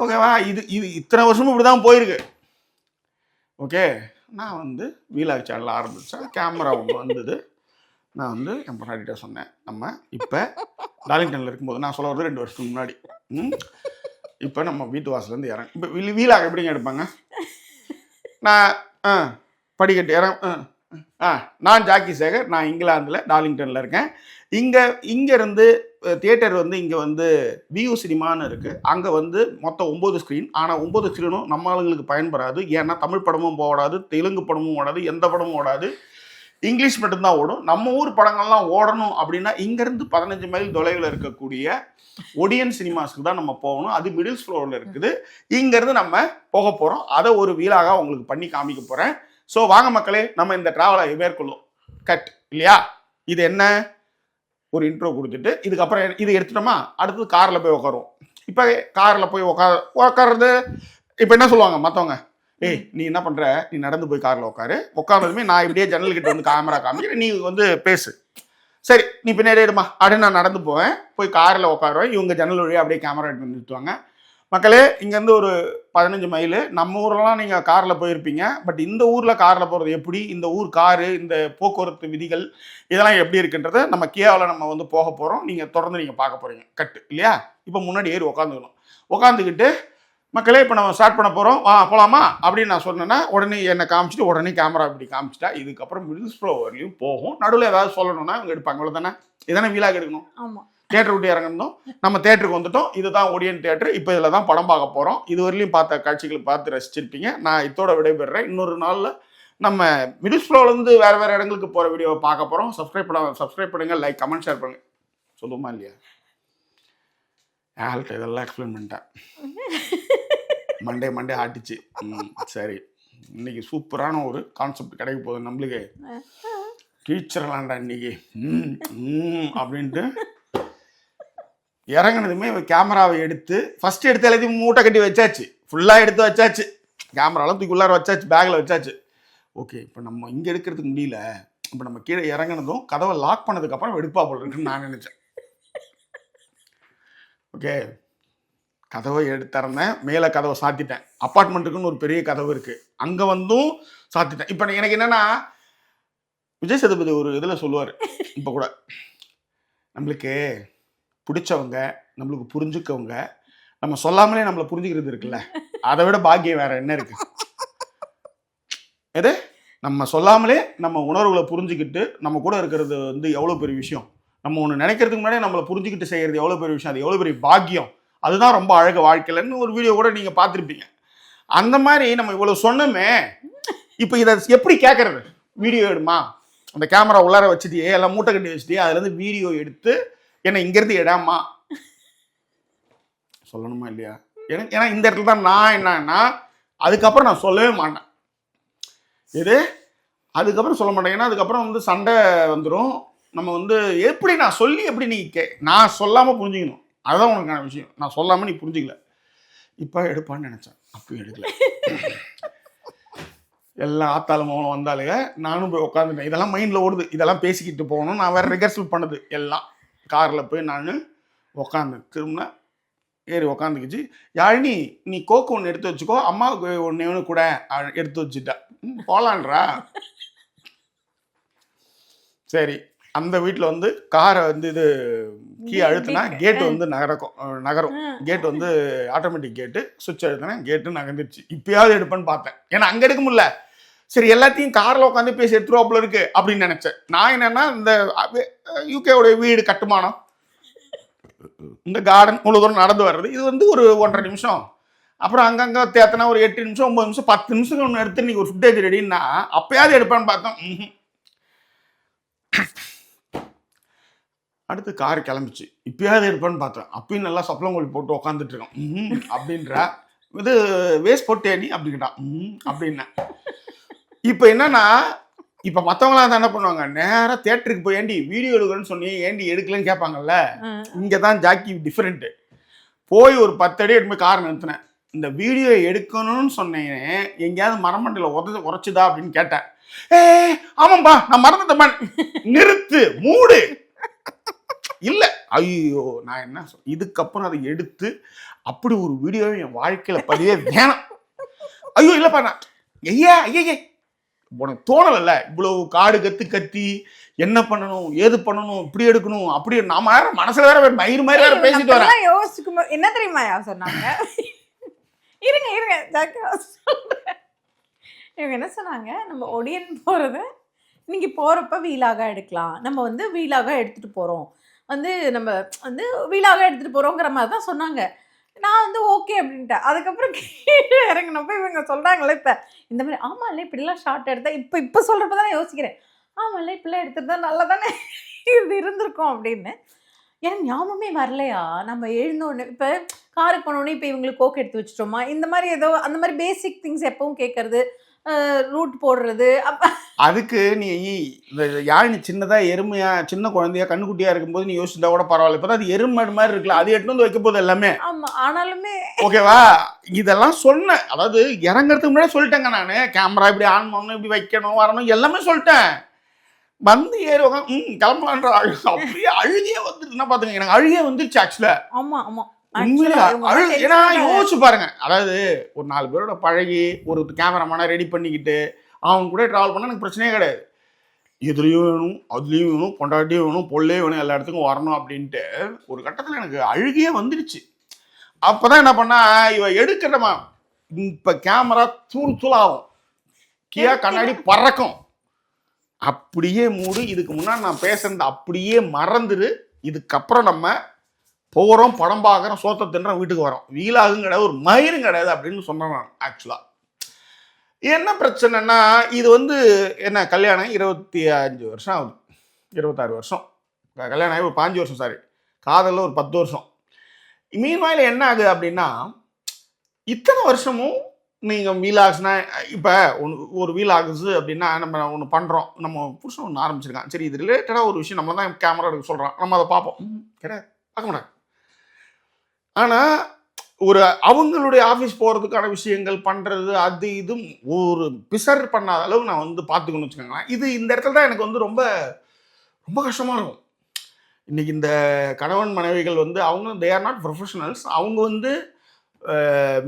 ஓகேவா, இது இத்தனை வருஷமும் இப்படி தான் போயிருக்கு. ஓகே, நான் வந்து வீலாக் சேனல் ஆரம்பித்தேன், கேமரா ஒன்று வந்தது. நான் வந்து என் பொண்டாட்டிகிட்ட சொன்னேன், நம்ம இப்போ டார்லிங்டனில் இருக்கும்போது, நான் சொல்ல வரது 2 வருஷத்துக்கு முன்னாடி, இப்போ நம்ம வீட்டு வாசலேருந்து இறங்க, இப்போ வீலாக் எப்படிங்க எடுப்பாங்க, நான் படிக்கட்டு நான் ஜாக்கி சேகர், நான் இங்கிலாந்தில் டார்லிங்டனில் இருக்கேன். இங்கேருந்து தியேட்டர் வந்து இங்கே வந்து வியூ சினிமான்னு இருக்குது. அங்கே வந்து மொத்தம் 9 ஸ்க்ரீன். ஆனால் 9 ஸ்க்ரீனும் நம்ம ஆளுங்களுக்கு பயன்படாது. ஏன்னா தமிழ் படமும் ஓடாது, தெலுங்கு படமும் ஓடாது, எந்த படமும் ஓடாது, இங்கிலீஷ் மட்டும்தான் ஓடும். நம்ம ஊர் படங்கள்லாம் ஓடணும் அப்படின்னா இங்கேருந்து 15 மைல் தொலைவில் இருக்கக்கூடிய ஒடியன் சினிமாஸ்க்கு தான் நம்ம போகணும். அது மிடில் ஃப்ளோரில் இருக்குது. இங்கேருந்து நம்ம போக போகிறோம். அதை ஒரு வீலாக உங்களுக்கு பண்ணி காமிக்க போகிறேன். ஸோ வாங்க மக்களே, நம்ம இந்த ட்ராவலை மேற்கொள்ளும். கட் இல்லையா, இது என்ன ஒரு இன்ட்ரோ கொடுத்துட்டு இதுக்கப்புறம் இது எடுத்துட்டோமா, அடுத்தது காரில் போய் உட்காருவோம். இப்போ காரில் போய் உட்காருறது இப்போ என்ன சொல்லுவாங்க மற்றவங்க, ஏய் நீ என்ன பண்ணுற, நீ நடந்து போய் காரில் உட்காந்ததுமே நான் இப்படியே ஜன்னல் கிட்ட வந்து கேமரா காமிக்கிறேன், நீ வந்து பேசு, சரி நீ பின்னாடி எடுமா அப்படின்னு நான் நடந்து போவேன், போய் காரில் உட்காருவேன், இவங்க ஜன்னல் வழியாக அப்படியே கேமரா எடுத்து நிறுத்துவாங்க. மக்களே, இங்கேருந்து ஒரு 15 மைலு. நம்ம ஊர்லாம் நீங்கள் காரில் போயிருப்பீங்க, பட் இந்த ஊரில் காரில் போகிறது எப்படி, இந்த ஊர் காரு, இந்த போக்குவரத்து விதிகள் இதெல்லாம் எப்படி இருக்குன்றதை நம்ம கியாவில் நம்ம வந்து போக போகிறோம். நீங்கள் தொடர்ந்து நீங்கள் பார்க்க போகிறீங்க. கட்டு இல்லையா. இப்போ முன்னாடி ஏறி உட்காந்துக்கிட்டு மக்களே இப்போ நம்ம ஸ்டார்ட் பண்ண போகிறோம், போகலாமா அப்படின்னு நான் சொன்னேன்னா உடனே என்னை காமிச்சிட்டு உடனே கேமரா இப்படி காமிச்சிட்டா இதுக்கப்புறம் மிடில் ஃப்ளோ வரலையும் போகும். நடுவில் ஏதாவது சொல்லணும்னா இவங்க எடுப்பாங்க, அவ்வளோ தானே. இதானே வீலாக எடுக்கணும். ஆமாம், தியேட்டர் விட்டு இறங்கணும். நம்ம தியேட்டருக்கு வந்துட்டோம். இதுதான் ஒடியன் தியேட்டர். இப்போ இதில் தான் படம் பார்க்க போகிறோம். இதுவரையிலையும் பார்த்த காட்சிகள் பார்த்து ரசிச்சிருப்பீங்க. நான் இதோட விடைபெறுறேன். இன்னொரு நாளில் நம்ம மிடில் ஃப்ளோலேருந்து வேறு இடங்களுக்கு போகிற வீடியோவை பார்க்க போகிறோம். சப்ஸ்கிரைப் பண்ணுங்கள், லைக் கமெண்ட் ஷேர் பண்ணுங்கள். சொல்லுமா இல்லையா, ஆள்கிட்ட இதெல்லாம் எக்ஸ்பிளைன் பண்ணிட்டேன். மண்டே ஆட்டிச்சு. சரி, இன்னைக்கு சூப்பரான ஒரு கான்செப்ட் கிடைக்க போகுது நம்மளுக்கு. டீச்சர்லாண்டா இன்னைக்கு அப்படின்ட்டு இறங்கினதுமே கேமராவை எடுத்து ஃபஸ்ட்டு எடுத்து எல்லாத்தையும் மூட்டை கட்டி வச்சாச்சு, ஃபுல்லாக எடுத்து வச்சாச்சு, கேமராலாம் தூக்கி உள்ளார வச்சாச்சு, பேக்கில் வச்சாச்சு. ஓகே, இப்போ நம்ம இங்கே எடுக்கிறதுக்கு முடியல, இப்போ நம்ம கீழே இறங்கினதும் கதவை லாக் பண்ணதுக்கப்புறம் எடுப்பா போல் இருக்குன்னு நான் நினச்சேன். ஓகே, கதவை திறந்தேன், மேலே கதவை சாத்திட்டேன். அப்பார்ட்மெண்ட்டுக்குன்னு ஒரு பெரிய கதவு இருக்குது, அங்கே வந்தும் சாத்திட்டேன். இப்போ எனக்கு என்னென்னா, விஜய் சேதுபதி ஒரு இதில் சொல்லுவார், இப்போ கூட நம்மளுக்கு பிடிச்சவங்க, நம்மளுக்கு புரிஞ்சுக்கவங்க, நம்ம சொல்லாமலே நம்மளை புரிஞ்சுக்கிறது இருக்குல்ல, அதை விட பாக்கியம் வேற என்ன இருக்கு. எது நம்ம சொல்லாமலே நம்ம உணர்வுகளை புரிஞ்சுக்கிட்டு நம்ம கூட இருக்கிறது வந்து எவ்வளோ பெரிய விஷயம். நம்ம ஒன்று நினைக்கிறதுக்கு முன்னாடியே நம்மளை புரிஞ்சுக்கிட்டு செய்கிறது எவ்வளோ பெரிய விஷயம், அது எவ்வளோ பெரிய பாக்கியம். அதுதான் ரொம்ப அழகு வாழ்க்கையிலன்னு ஒரு வீடியோ கூட நீங்கள் பார்த்துருப்பீங்க. அந்த மாதிரி நம்ம இவ்வளோ சொன்னோமே, இப்போ இதை எப்படி கேட்கறது, வீடியோ எடுமா, அந்த கேமரா உள்ளார வச்சுட்டியே, எல்லாம் மூட்டை கட்டி வச்சுட்டியே, அதுலேருந்து வீடியோ எடுத்து என்னை இங்கேருந்து எடாமா சொல்லணுமா இல்லையா. ஏன்னா இந்த இடத்துல தான் நான் என்னன்னா, அதுக்கப்புறம் நான் சொல்லவே மாட்டேன். இது அதுக்கப்புறம் சொல்ல மாட்டேன், ஏன்னா அதுக்கப்புறம் வந்து சண்டை வந்துடும். நம்ம வந்து எப்படி நான் சொல்லி எப்படி நீ நான் சொல்லாமல் புரிஞ்சுக்கணும், அதுதான் உனக்கான விஷயம். நான் சொல்லாமல் நீ புரிஞ்சுக்கல, இப்போ எடுப்பான்னு நினச்சேன், அப்பயும் எடுக்கல. எல்லாம் ஆத்தாலும் மௌனம் வந்தாலுங்க, நானும் போய் உட்காந்துட்டேன். இதெல்லாம் மைண்டில் ஓடுது, இதெல்லாம் பேசிக்கிட்டு போகணும். நான் வேறு ரிகர்சல் பண்ணது எல்லாம் காரில் போய் நான் உட்காந்து திரும்பினா ஏறி உக்காந்துக்கிச்சு. யாழினி நீ கோக்கு ஒன்று எடுத்து வச்சுக்கோ, அம்மாவுக்கு ஒன்று கூட எடுத்து வச்சுட்டா. போலான்றா. சரி, அந்த வீட்டில் வந்து காரை வந்து இது கீ அழுத்தினா கேட்டு வந்து நகரும். கேட்டு வந்து ஆட்டோமேட்டிக் கேட்டு, சுவிட்ச் அழுத்தினா கேட்டு நகர்ந்துருச்சு. இப்பயாவது எடுப்பேன்னு பார்த்தேன், ஏன்னா அங்கே எடுக்க முடியல. சரி, எல்லாத்தையும் காரில் உட்காந்து பேசி எடுத்துருவாப்புல இருக்கு அப்படின்னு நினைச்சேன். நான் என்னன்னா, இந்த யூகேவுடைய வீடு கட்டுமானம், இந்த கார்டன் முழுவதும் நடந்து வர்றது, இது வந்து ஒரு 1.5 நிமிஷம். அப்புறம் அங்கங்கே தேத்தனா ஒரு 8 நிமிஷம் 9 நிமிஷம் 10 நிமிஷம் ஒன்று எடுத்து இன்னைக்கு ஒரு ஃபுட்டேஜ் ரெடின்னா அப்பயாவது எடுப்பேன்னு பார்த்தோம். அடுத்து கார் கிளம்பிச்சு. இப்பயாவது எடுப்பேன்னு பார்த்தேன். அப்பயும் நல்லா சப்பளங்கோழி போட்டு உட்காந்துட்டு இருக்கோம். அப்படின்ற இது வேஸ்ட் போட்டே நீ அப்படின்ட்டான். அப்படின்னா இப்போ என்னன்னா, இப்போ மற்றவங்களாம் தான் என்ன பண்ணுவாங்க, நேராக தேட்டருக்கு போய் ஏண்டி வீடியோ எடுக்கணும்னு சொன்னி ஏண்டி எடுக்கலன்னு கேட்பாங்கல்ல. இங்கே தான் ஜாக்கி டிஃப்ரெண்ட்டு. போய் ஒரு 10 அடி எடுத்து காரை நிறுத்தினேன். இந்த வீடியோ எடுக்கணும்னு சொன்னேன், எங்கேயாவது மரமண்டையில் உரைச்சுதா அப்படின்னு கேட்டேன். ஆமாம்பா நான் மறந்துட்டேன், நிறுத்து மூடு. இல்லை, ஐயோ நான் என்ன இதுக்கப்புறம் அதை எடுத்து அப்படி ஒரு வீடியோவை என் வாழ்க்கையில் பதிவே வேணாம். ஐயோ இல்லைப்பா, நான் ஐயா உனக்கு தோணலைல்ல, இவ்வளவு காடு கத்தி என்ன பண்ணணும் ஏது பண்ணணும் இப்படி எடுக்கணும் அப்படி, நாம வேற மனசுல வேற மயிறு மாதிரி வேற பேசிட்டு வரேன். யோசிக்கும் என்ன தெரியுமா சொன்னாங்க, இருங்க இவங்க என்ன சொன்னாங்க, நம்ம ஒடியன் போறது நீங்க போறப்ப வீலாக எடுக்கலாம், நம்ம வந்து வீலாக எடுத்துட்டு போறோம், வந்து நம்ம வந்து வீலாக எடுத்துட்டு போறோங்கிற மாதிரி தான் சொன்னாங்க. நான் வந்து ஓகே அப்படின்ட்டேன். அதுக்கப்புறம் கீழே இறங்கினப்போ இவங்க சொல்கிறாங்களே இப்போ இந்த மாதிரி, ஆமாம் இல்லை இப்படிலாம் ஷார்ட் எடுத்தேன், இப்போ சொல்கிறப்ப தானே யோசிக்கிறேன், ஆமாம் இல்லை இப்படிலாம் எடுத்துருந்தா நல்லா தானே இது இருந்திருக்கும் அப்படின்னு. எனக்கு ஞாபகமே வரலையா, நம்ம எழுந்தோடனே இப்போ காருக்கு போனோடனே இப்போ இவங்களுக்கு கோக்கு எடுத்து வச்சுட்டோமா, இந்த மாதிரி ஏதோ அந்த மாதிரி பேசிக் திங்ஸ் எப்பவும் கேட்கறது, ரூட் போடுறது. அதுக்கு நீ இந்த யாழினி சின்னதா எருமையா சின்ன குழந்தையா கண்ணுக்குட்டியா இருக்கும்போது நீ யோசிச்சா கூட பரவாயில்ல, இப்பதான் அது எருமாடு மாதிரி இருக்குல்ல, அது எடுத்து வந்து வைக்க போது எல்லாமே. ஆமா, ஆனாலுமே ஓகேவா, இதெல்லாம் சொன்னேன். அதாவது இறங்குறதுக்கு முன்னாடி சொல்லிட்டேங்க, நானு கேமரா இப்படி ஆன் பண்ணணும், இப்படி வைக்கணும் வரணும் எல்லாமே சொல்லிட்டேன். வந்து ஏறி கிளம்பலான்ற அப்படியே அழுகியே வந்துருச்சுன்னா பாத்துங்க, எனக்கு அழுகியே வந்துருச்சு ஆக்சுவலா. ஆமா ஆமா, ஏன்னா யோசிச்சு பாருங்க, அதாவது ஒரு 4 பேரோட பழகி ஒரு கேமராமேனை ரெடி பண்ணிக்கிட்டு அவங்க கூட டிராவல் பண்ண எனக்கு பிரச்சனையே கிடையாது. இதுலேயும் வேணும் அதுலேயும் வேணும் பொண்டாட்டியும் வேணும் பொல்லே வேணும் எல்லா இடத்துக்கும் வரணும் அப்படின்ட்டு ஒரு கட்டத்தில் எனக்கு அழுகியே வந்துடுச்சு. அப்போதான் என்ன பண்ணா, இவ எடுக்கிறமா இப்போ கேமரா தூளாகும், கீழே கண்ணாடி பறக்கும், அப்படியே மூடு. இதுக்கு முன்னாடி நான் பேசுறது அப்படியே மறந்துடு, இதுக்கப்புறம் நம்ம போகிறோம் படம் பார்க்குறோம் சோத்தை தின்றோம் வீட்டுக்கு வரோம், வீலாகும் கிடையாது ஒரு மயிரும் கிடையாது அப்படின்னு சொன்னேன் நான். ஆக்சுவலாக என்ன பிரச்சனைனா, இது வந்து என்ன கல்யாணம் 25 வருஷம் ஆகுது, 26 வருஷம் கல்யாணம் ஆகி, ஒரு 5 வருஷம், சாரி காதலில் ஒரு 10 வருஷம். மீன்வாயில் என்ன ஆகுது அப்படின்னா, இத்தனை வருஷமும் நீங்கள் வீலாக்ஸ்னா, இப்போ ஒரு வீலாக்ஸ் அப்படின்னா நம்ம ஒன்று பண்ணுறோம், நம்ம புருஷன் ஒன்று ஆரம்பிச்சிருக்கான், சரி இது ரிலேட்டடாக ஒரு விஷயம் நம்ம தான் கேமரா எடுக்க சொல்கிறோம், நம்ம அதை பார்ப்போம், கிடையாது பார்க்க மாட்டாங்க. ஆனால் ஒரு அவங்களுடைய ஆஃபீஸ் போகிறதுக்கான விஷயங்கள் பண்ணுறது அது இதுவும் ஒரு பிசர் பண்ணாத அளவு நான் வந்து பார்த்துக்கணும்னு வச்சுக்கோங்களேன். இது இந்த இடத்துல தான் எனக்கு வந்து ரொம்ப ரொம்ப கஷ்டமாக இருக்கும். இன்றைக்கி இந்த கணவன் மனைவிகள் வந்து அவங்க தே ஆர் நாட் ப்ரொஃபஷனல்ஸ், அவங்க வந்து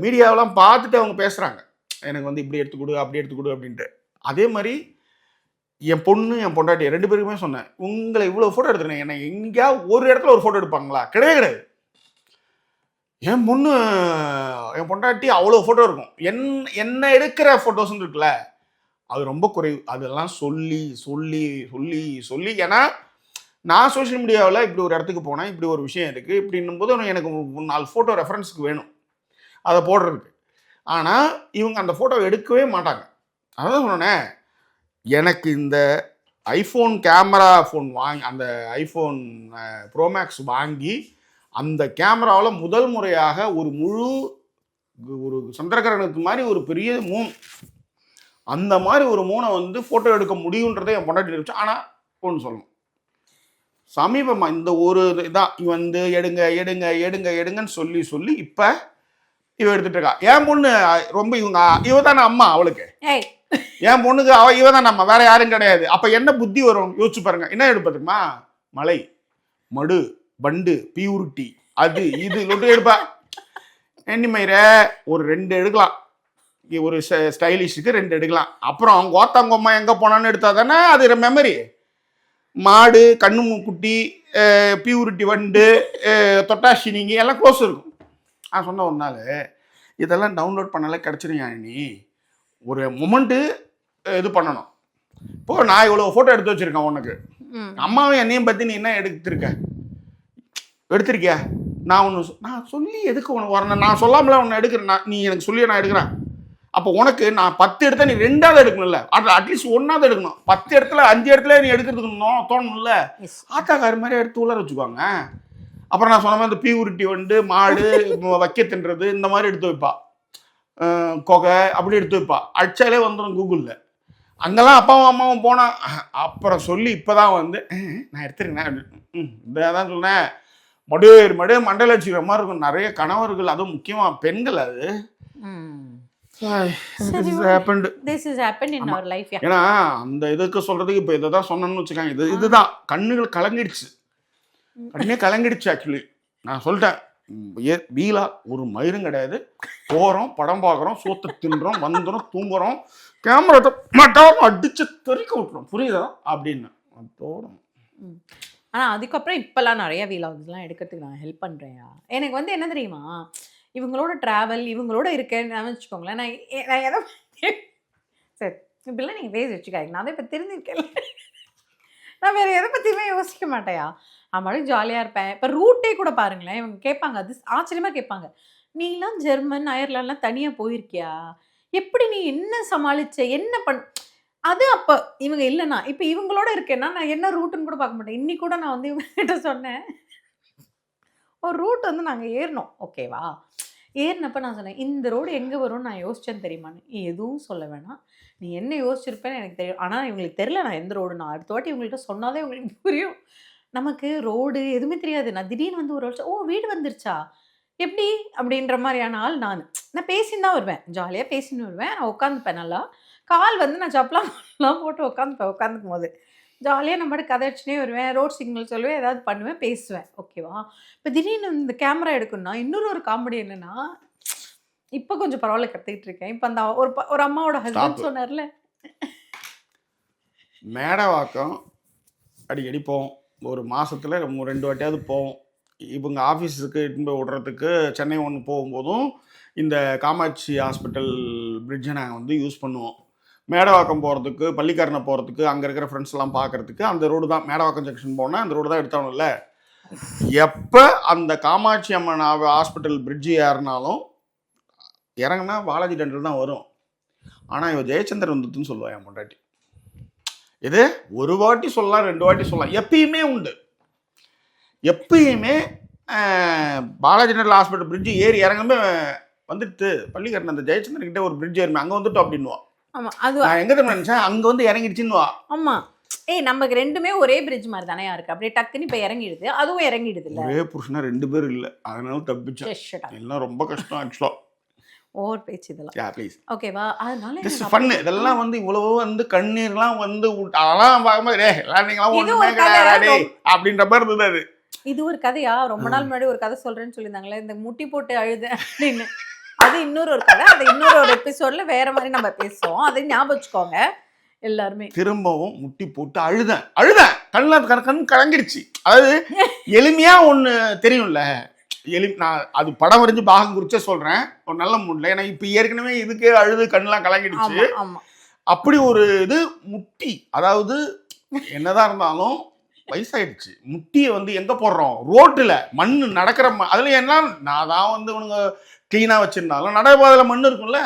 மீடியாவெலாம் பார்த்துட்டு அவங்க பேசுகிறாங்க, எனக்கு வந்து இப்படி எடுத்துக்கொடு அப்படி எடுத்துக்கொடு அப்படின்ட்டு. அதே மாதிரி என் பொண்ணு என் பொண்டாட்டி 2 பேருக்குமே சொன்னேன், உங்களை இவ்வளோ ஃபோட்டோ எடுத்துருங்க, என்ன எங்கேயா ஒரு இடத்துல ஒரு ஃபோட்டோ எடுப்பாங்களா, கிடையவே கிடையாது. என் பொண்ணு என் பொண்டாட்டி அவ்வளோ ஃபோட்டோ இருக்கும், என்ன எடுக்கிற ஃபோட்டோஸ்ன்னு இருக்குல்ல அது ரொம்ப குறைவு. அதெல்லாம் சொல்லி சொல்லி சொல்லி சொல்லி, ஏன்னா நான் சோஷியல் மீடியாவில் இப்படி ஒரு இடத்துக்கு போனேன், இப்படி ஒரு விஷயம் இருக்குது இப்படின்னும் போது எனக்கு 4 ஃபோட்டோ ரெஃபரன்ஸுக்கு வேணும் அதை போடுறதுக்கு. ஆனால் இவங்க அந்த ஃபோட்டோ எடுக்கவே மாட்டாங்க. அதான் சொன்னேன், எனக்கு இந்த ஐஃபோன் கேமரா ஃபோன் வாங்கி, அந்த ஐஃபோன் ப்ரோமேக்ஸ் வாங்கி அந்த கேமராவில் முதல் முறையாக ஒரு முழு ஒரு சந்திரகிரகணத்து மாதிரி ஒரு பெரிய மூன், அந்த மாதிரி ஒரு மூனை வந்து ஃபோட்டோ எடுக்க முடியுன்றதை என் பொண்டாட்டி இருந்துச்சு. ஆனால் ஒன்று சொல்லணும், சமீபமாக இந்த ஒரு இதான் இவன் வந்து எடுங்க எடுங்க எடுங்க எடுங்கன்னு சொல்லி சொல்லி இப்போ இவ எடுத்துட்டு இருக்கா. என் பொண்ணு ரொம்ப இவ தானே அம்மா, அவளுக்கு என் பொண்ணுக்கு இவ தான் நம்ம, வேற யாரும் கிடையாது. அப்போ என்ன புத்தி வரும் யோசிச்சு பாருங்க. என்ன எடுப்பதுமா, மலை மடு பண்டு பியூரிட்டி அது இது லொட்டு எடுப்பா. எண்ணிமயிரை ஒரு 2 எடுக்கலாம், ஒரு ஸ்டைலிஷுக்கு 2 எடுக்கலாம். அப்புறம் கோத்தாங்கம்மா எங்கே போனான்னு எடுத்தா தானே அது மெமரி. மாடு, கண்ணு மூக்குட்டி, பியூரிட்டி வண்டு, தொட்டாசி நீங்கள் எல்லாம் க்ளோஸ் இருக்கும். நான் சொன்ன ஒரு நாள் இதெல்லாம் டவுன்லோட் பண்ணாலே கிடச்சிருங்க. நீ ஒரு மொமெண்ட்டு இது பண்ணணும். இப்போது நான் இவ்வளோ ஃபோட்டோ எடுத்து வச்சுருக்கேன் உனக்கு, அம்மாவும் என்னையும் பற்றி நீ என்ன எடுத்திருக்கியா? நான் சொல்லி எதுக்கு உனக்கு வரணும்? நான் சொல்லாமல உன்னை எடுக்கிறேன், நீ எனக்கு சொல்லி நான் எடுக்கிறேன். அப்போ உனக்கு நான் 10 எடுத்தா நீ 2ஆவது எடுக்கணும்ல, அட்லீஸ்ட் 1ஆவது எடுக்கணும். 10 இடத்துல 5 இடத்துல நீ எடுக்கிறதுக்கு தோணும்ல. ஆத்தாக்காரி மாதிரி எடுத்து உள்ள வச்சுக்குவாங்க. அப்புறம் நான் சொன்ன மாதிரி இந்த பியூரிட்டி வந்து மாடு வைக்க தின்றது இந்த மாதிரி எடுத்து வைப்பா, கொகை அப்படி எடுத்து வைப்பா. அடிச்சாலே வந்துடும் கூகுளில். அங்கெல்லாம் அப்பாவும் அம்மாவும் போனா அப்புறம் சொல்லி இப்போதான் வந்து நான் எடுத்துருக்கேன். இதான் சொன்னேன், மண்டையில் வச்சுக்கிற மாதிரி இருக்கும் நிறைய கணவர்கள், அதுவும் முக்கியமாக பெண்கள். அது ஏன்னா அந்த இதுக்கு சொல்றதுக்கு இப்போ இதை தான் சொன்னேன்னு வச்சுக்காங்க. இதுதான் கண்ணுகள் கலங்கிடுச்சு, கண்ணே கலங்கிடுச்சு. ஆக்சுவலி நான் சொல்லிட்டேன், வீலா ஒரு மயிரும் கிடையாது. போகிறோம், படம் பார்க்குறோம், சோத்தை தின்றோம், வந்துடும், தூங்குறோம், கேமரா மட்டும் அடிச்சு தெறிக்க விட்டுறோம், புரியுதா அப்படின்னு தோணும். ஆனால் அதுக்கப்புறம் இப்போல்லாம் நிறைய வீலாக்ஸ்லாம் எடுக்கிறதுக்கு நான் ஹெல்ப் பண்ணுறேன். எனக்கு வந்து என்ன தெரியுமா, இவங்களோட ட்ராவல் இவங்களோட இருக்கேன்னு வச்சுக்கோங்களேன். நான் எதை சரி இப்படிலாம் நீங்கள் பேசி வச்சுக்காங்க, நான் தான் இப்போ தெரிஞ்சிருக்கேன். நான் வேறு எதை பற்றியுமே யோசிக்க மாட்டேயா, நம்மளும் ஜாலியாக இருப்பேன். இப்போ ரூட்டே கூட பாருங்களேன், இவங்க கேட்பாங்க, அது ஆச்சரியமாக கேட்பாங்க, நீலாம் ஜெர்மன் அயர்லாண்ட்லாம் தனியாக போயிருக்கியா, எப்படி நீ என்ன சமாளிச்ச, என்ன அது அப்போ இவங்க இல்லைண்ணா. இப்போ இவங்களோட இருக்கேன்னா நான் என்ன ரூட்டுன்னு கூட பார்க்க மாட்டேன். இன்னி கூட நான் வந்து இவங்ககிட்ட சொன்னேன், ஒரு ரூட் வந்து நாங்கள் ஏறினோம், ஓகேவா, ஏறினப்போ நான் சொன்னேன், இந்த ரோடு எங்கே வரும்னு நான் யோசிச்சேன்னு தெரியுமான்னு. நீ எதுவும் சொல்ல வேணாம், நீ என்ன யோசிச்சிருப்பேன்னு எனக்கு தெரியும். ஆனால் இவங்களுக்கு தெரியல நான் எந்த ரோடு. நான் அடுத்த வாட்டி இவங்கள்ட்ட சொன்னாலே உங்களுக்கு புரியும். நமக்கு ரோடு எதுவுமே தெரியாது. நான் திடீர்னு வந்து ஒரு வருஷம், ஓ வீடு வந்துருச்சா எப்படி அப்படின்ற மாதிரியான ஆள். நான் பேசின்னு தான் வருவேன், ஜாலியாக பேசின்னு வருவேன். நான் உட்காந்துப்பேன் நல்லா, கால் வந்து நான் சப்பலாம் போட்டு உட்காந்துக்கும் போது ஜாலியாக நம்ம கதை அடிச்சுனே வருவேன், ரோட் சிக்னல் சொல்லுவேன், ஏதாவது பண்ணுவேன், பேசுவேன், ஓகேவா. இப்போ திடீர்னு இந்த கேமரா எடுக்கணும்னா இன்னொரு காமெடி என்னென்னா, இப்போ கொஞ்சம் பரவாயில்ல கற்றுக்கிட்டு இருக்கேன். இப்போ அந்த ஒரு அம்மாவோட ஹஸ்பண்ட் சொன்னார்ல, மேடவாக்கம் அடிக்கடி போவோம், ஒரு மாதத்தில் 2 வாட்டியாவது போவோம். இவங்க ஆஃபீஸுக்கு இட்டு போய் விடுறதுக்கு சென்னை ஒன்று போகும்போதும் இந்த காமாட்சி ஹாஸ்பிட்டல் பிரிட்ஜை நாங்கள் வந்து யூஸ் பண்ணுவோம். மேடவாக்கம் போகிறதுக்கு, பள்ளிக்கரணை போகிறதுக்கு, அங்கே இருக்கிற ஃப்ரெண்ட்ஸ்லாம் பார்க்குறதுக்கு அந்த ரோடு தான். மேடவாக்கம் ஜங்ஷன் போனால் அந்த ரோடு தான் எடுத்தானும்ல. எப்போ அந்த காமாட்சி அம்மன் ஹாஸ்பிட்டல் பிரிட்ஜு ஏறினாலும் இறங்குனா பாலாஜி டெண்டல் தான் வரும். ஆனால் இவன் ஜெயச்சந்திரன் வந்துட்டுன்னு சொல்லுவான் என் பொண்டாட்டி. இது ஒரு வாட்டி சொல்லலாம், 2 வாட்டி சொல்லலாம், எப்பயுமே உண்டு. எப்பயுமே பாலாஜி டெண்டல் ஹாஸ்பிட்டல் பிரிட்ஜு ஏறி இறங்குமே வந்துட்டு பள்ளிக்கரணை அந்த ஜெயச்சந்திரன் கிட்டே ஒரு பிரிட்ஜ் ஏறுமே, அங்கே வந்துட்டோம் அப்படின்னுவா. ஆமா, அது நான் எங்க தெரியுமா நினைச்சேன், அங்க வந்து இறங்கிடுச்சுன்னுவா. ஆமா, நமக்கு 2மே ஒரே பிரிட்ஜ் மாதிரி தானே இருக்கு, அப்படியே டக்குன்னு இப்ப இறங்கிடுது, அதுவும் இறங்கிடுது இல்ல. ஒரே புருஷனா 2 பேர் இல்ல, அதனால தப்பிச்சேன். எல்லாம் ரொம்ப கஷ்டம் ஆக்சுவலா. ஓவர் பேச்சு இதெல்லாம். யா ப்ளீஸ். ஓகேவா, அதனால ஜஸ்ட் ஃபன். இதெல்லாம் வந்து இவ்வளவு வந்து கண்ணீர்லாம் வந்து அதெல்லாம் பார்க்கும்போது டேய் எல்லாம் நீங்களாம் ஒண்ணுமே கிடையாது அப்படின்ற மாதிரி இருந்தது. இது ஒரு கதையா, ரொம்ப நாள் முன்னாடி ஒரு கதை சொல்றேன்னு சொல்லியிருந்தாங்களே, இந்த முட்டி போட்டு அழுத அப்படின்னு. அது இன்னொரு கதை, அது இன்னொரு எபிசோட்ல வேற மாதிரி நம்ம பேசுவோம், அதை ஞாபகம் வச்சுக்கோங்க எல்லாருமே. திரும்பவும் முட்டி போட்டு அழுதேன் கண் கலங்கிடுச்சு. அதாவது எளிமையா ஒண்ணு தெரியும்ல, நான் அது படம் வரைஞ்சு பாகம் குறிச்சே சொல்றேன், ஒரு நல்ல மூட்ல. ஏன்னா இப்ப ஏற்கனவே இதுக்கே அழுது கண்ணெல்லாம் கலங்கிடுச்சு. அப்படி ஒரு இது முட்டி, அதாவது என்னதான் இருந்தாலும் வயசாயிடுச்சு. முட்டியை வந்து எங்க போடுறோம், ரோட்டுல மண்ணு நடக்கிற அதுல என்ன, நான் தான் வந்து இவனுங்க கிளீனாக வச்சுருந்தாலும் நடைபாதையில் மண் இருக்கும்ல,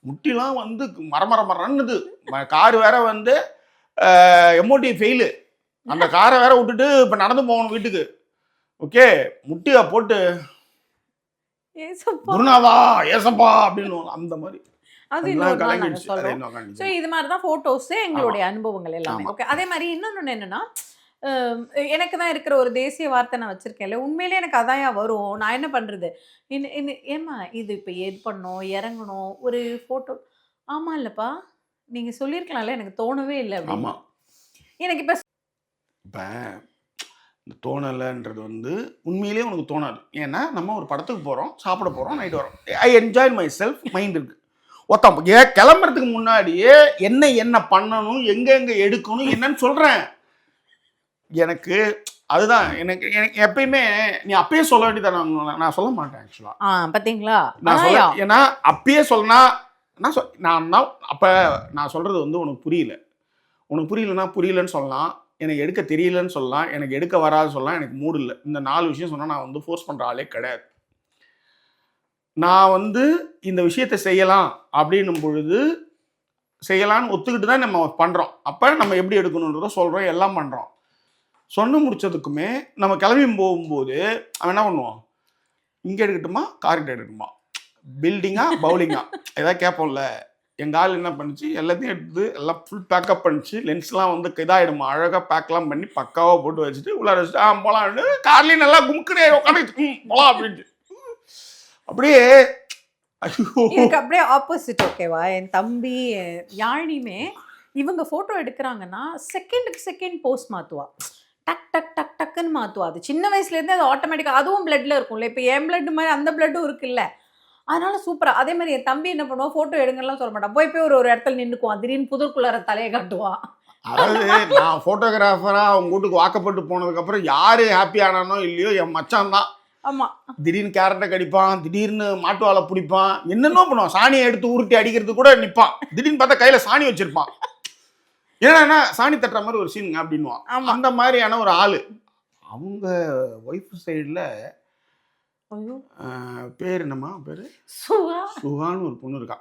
முட்டிலாம் வந்து மரன்னுது. கார் வேற வந்து எம்ஓடி ஃபெயிலு, அந்த காரை வேற விட்டுட்டு இப்போ நடந்து போகணும் வீட்டுக்கு. ஓகே, முட்டியை போட்டு குருநாதா ஏசப்பா அப்படின்னு அந்த மாதிரி. இது மாதிரி தான் ஃபோட்டோஸ் எங்களுடைய அனுபவங்கள் எல்லாமே. ஓகே, அதே மாதிரி இன்னொன்று என்னன்னா, எனக்கு தான் இருக்கிற ஒரு தேசிய வார்த்தை நான் வச்சிருக்கேன்ல, உண்மையிலே எனக்கு அதாயா வரும், நான் என்ன பண்றது, ஏமா இது இப்போ எது பண்ணோம் இறங்கணும் ஒரு ஃபோட்டோ, ஆமா இல்லப்பா நீங்க சொல்லியிருக்கலாம்ல, எனக்கு தோணவே இல்லை. ஆமா, எனக்கு இப்போ தோணலைன்றது வந்து உண்மையிலேயே உனக்கு தோணாது. ஏன்னா நம்ம ஒரு படத்துக்கு போகிறோம், சாப்பிட போகிறோம், நைட்டு வரோம். I enjoy my self, mind இருக்கு. ஒருத்தன் கிளம்புறதுக்கு முன்னாடியே என்ன பண்ணணும், எங்கே எடுக்கணும் என்னன்னு சொல்கிறேன். எனக்கு அதுதான் எனக்கு எனக்கு எப்பயுமே நீ அப்பயே சொல்ல வேண்டியதானே. நான் சொல்ல மாட்டேன் ஆக்சுவலாக. பார்த்தீங்களா, நான் சொல்ல, ஏன்னா அப்பயே சொன்னா நான் அப்போ நான் சொல்கிறது வந்து உனக்கு புரியலன்னா புரியலன்னு சொல்லலாம், எனக்கு எடுக்க தெரியலன்னு சொல்லலாம், எனக்கு எடுக்க வராது சொல்லலாம், எனக்கு மூடு இல்லை. இந்த 4 விஷயம் சொன்னால் நான் வந்து ஃபோர்ஸ் பண்ணுற ஆளே கிடையாது. நான் வந்து இந்த விஷயத்தை செய்யலாம் அப்படின்னும் பொழுது செய்யலான்னு ஒத்துக்கிட்டு தான் நம்ம பண்ணுறோம். அப்போ நம்ம எப்படி எடுக்கணுன்றதை சொல்கிறோம், எல்லாம் பண்ணுறோம். சொன்ன முடிச்சதுக்குமே நம்ம கிளம்பி போகும்போது அவன் என்ன பண்ணுவான், இங்கே எடுக்கட்டுமா கார்கிட்ட எடுக்கட்டுமா, பில்டிங்கா பவுலிங்கா ஏதாவது கேட்போம்ல. எங்கள் ஆள் என்ன பண்ணிச்சு, எல்லாத்தையும் எடுத்து எல்லாம் ஃபுல் பேக்கப் பண்ணிச்சு. லென்ஸ்லாம் வந்து இதாகிடுமா, அழகாக பேக்லாம் பண்ணி பக்காவாக போட்டு வச்சுட்டு உள்ளார வச்சுட்டு போகலான்னு கார்லேயும் நல்லா குமுக்குனே உட்காந்து போகலாம் அப்படின்ட்டு. அப்படியே இதுக்கு அப்படியே ஆப்போசிட். ஓகேவா, என் தம்பி யாழினியுமே இவங்க ஃபோட்டோ எடுக்கிறாங்கன்னா செகண்டுக்கு செகண்ட் போஸ்ட் மாற்றுவா, டக் டக் டக் டக்குன்னு மாற்றுவா. அது சின்ன வயசுலேருந்தே அது ஆட்டோமேட்டிக்காக அதுவும் பிளட்டில் இருக்கும்ல. இப்போ என் பிளட் மாதிரி அந்த பிளட்டும் இருக்குல்ல, அதனால சூப்பராக. அதே மாதிரி என் தம்பி என்ன பண்ணுவான், ஃபோட்டோ எடுங்கலாம் சொல்ல மாட்டான், போய் ஒரு இடத்துல நின்றுக்குவான், திடீர்னு புதற்குள்ளார தலையை காட்டுவான். அதாவது நான் ஃபோட்டோகிராஃபராக அவங்க வீட்டுக்கு வாக்கப்பட்டு போனதுக்கப்புறம் யார் ஹாப்பி ஆனானோ இல்லையோ என் மச்சான் தான். ஆமாம், திடீர்னு கேரட்டை கடிப்பான், திடீர்னு மாட்டுவாலை பிடிப்பான், என்னென்ன பண்ணுவான், சாணியை எடுத்து உருட்டி அடிக்கிறது கூட நிற்பான். திடீர்னு பார்த்தா கையில் சாணி வச்சிருப்பான், ஏன்னா சாணி தட்டுற மாதிரி ஒரு சீனுங்க அப்படின்வான். அந்த மாதிரியான ஒரு ஆள். அவங்க ஒய்ஃப் சைடில் பேர் என்னம்மா பேர், சுகான்னு ஒரு பொண்ணு இருக்கா.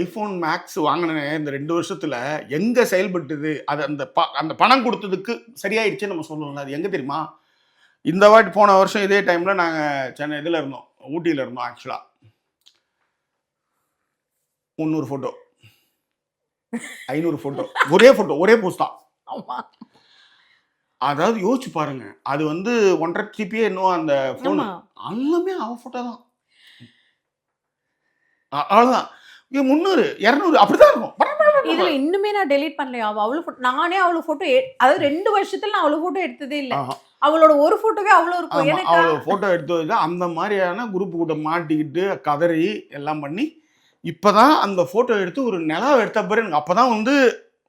ஐஃபோன் மேக்ஸ் வாங்கினேன் இந்த 2 வருஷத்தில் எங்கே செயல்பட்டுது, அது அந்த பணம் கொடுத்ததுக்கு சரியாயிடுச்சுன்னு நம்ம சொல்லணும்ல. அது எங்கே தெரியுமா, இந்த வாட்டி போன வருஷம் இதே டைமில் நாங்கள் சென்னை இதில் இருந்தோம், ஊட்டியில் இருந்தோம். ஆக்சுவலாக 300 ஃபோட்டோ 500 ஃபோட்டோ, ஒரே போஸ்ட் தான். அதாவது யோசிச்சு பாருங்க, அது வந்து 1.5 GB இன்னும் அந்த ஃபோன் எல்லாமே அவ ஃபோட்டோ தான். அவ்வளோதான். 300 200 அப்படிதான் இருக்கும். இதுல இன்னுமே நான் டெலீட் பண்ணலையா, நானே அவ்வளோ ஃபோட்டோ, அதாவது 2 வருஷத்துல நான் அவ்வளோ ஃபோட்டோ எடுத்ததே இல்லை. அவளோட ஒரு ஃபோட்டோவே அவ்வளோ இருக்கும். எனக்கு அவ்வளோ ஃபோட்டோ எடுத்து அந்த மாதிரியான குரூப் கூட மாட்டிக்கிட்டு கதறி எல்லாம் பண்ணி இப்போதான் அந்த ஃபோட்டோ எடுத்து ஒரு நிலாவை எடுத்த பிறகு எனக்கு அப்போதான் வந்து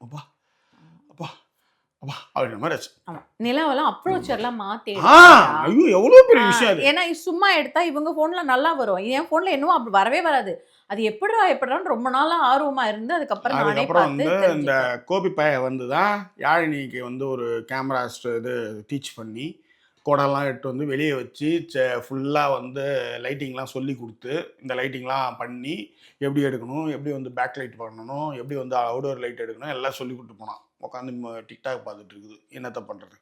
அப்பா அப்பா அப்பா அப்படின்ற மாதிரி ஆச்சு. நிலாவெல்லாம் அப்ரோச்சர்லாம் மாற்றி, ஐயோ எவ்வளோ பெரிய விஷயம் அது. ஏன்னா சும்மா எடுத்தா இவங்க ஃபோனில் நல்லா வரும், என் ஃபோனில் என்னவோ அப்படி வரவே வராது. அது எப்படிடான்னு ரொம்ப நாளாக ஆர்வமாக இருந்து அதுக்கப்புறம் வந்து இந்த கோபி பைய வந்து தான் யாழினிக்கு வந்து ஒரு கேமரா இது டீச் பண்ணி கோடெல்லாம் எடுத்து வந்து வெளியே வச்சு ஃபுல்லாக வந்து லைட்டிங்லாம் சொல்லி கொடுத்து இந்த லைட்டிங்லாம் பண்ணி எப்படி எடுக்கணும், எப்படி வந்து பேக் லைட் பண்ணணும், எப்படி வந்து அவுடோர் லைட் எடுக்கணும் எல்லாம் சொல்லி கொடுத்து போனான். உட்காந்து டிக்டாக் பார்த்துட்டு இருக்குது, என்னத்தை பண்ணுறது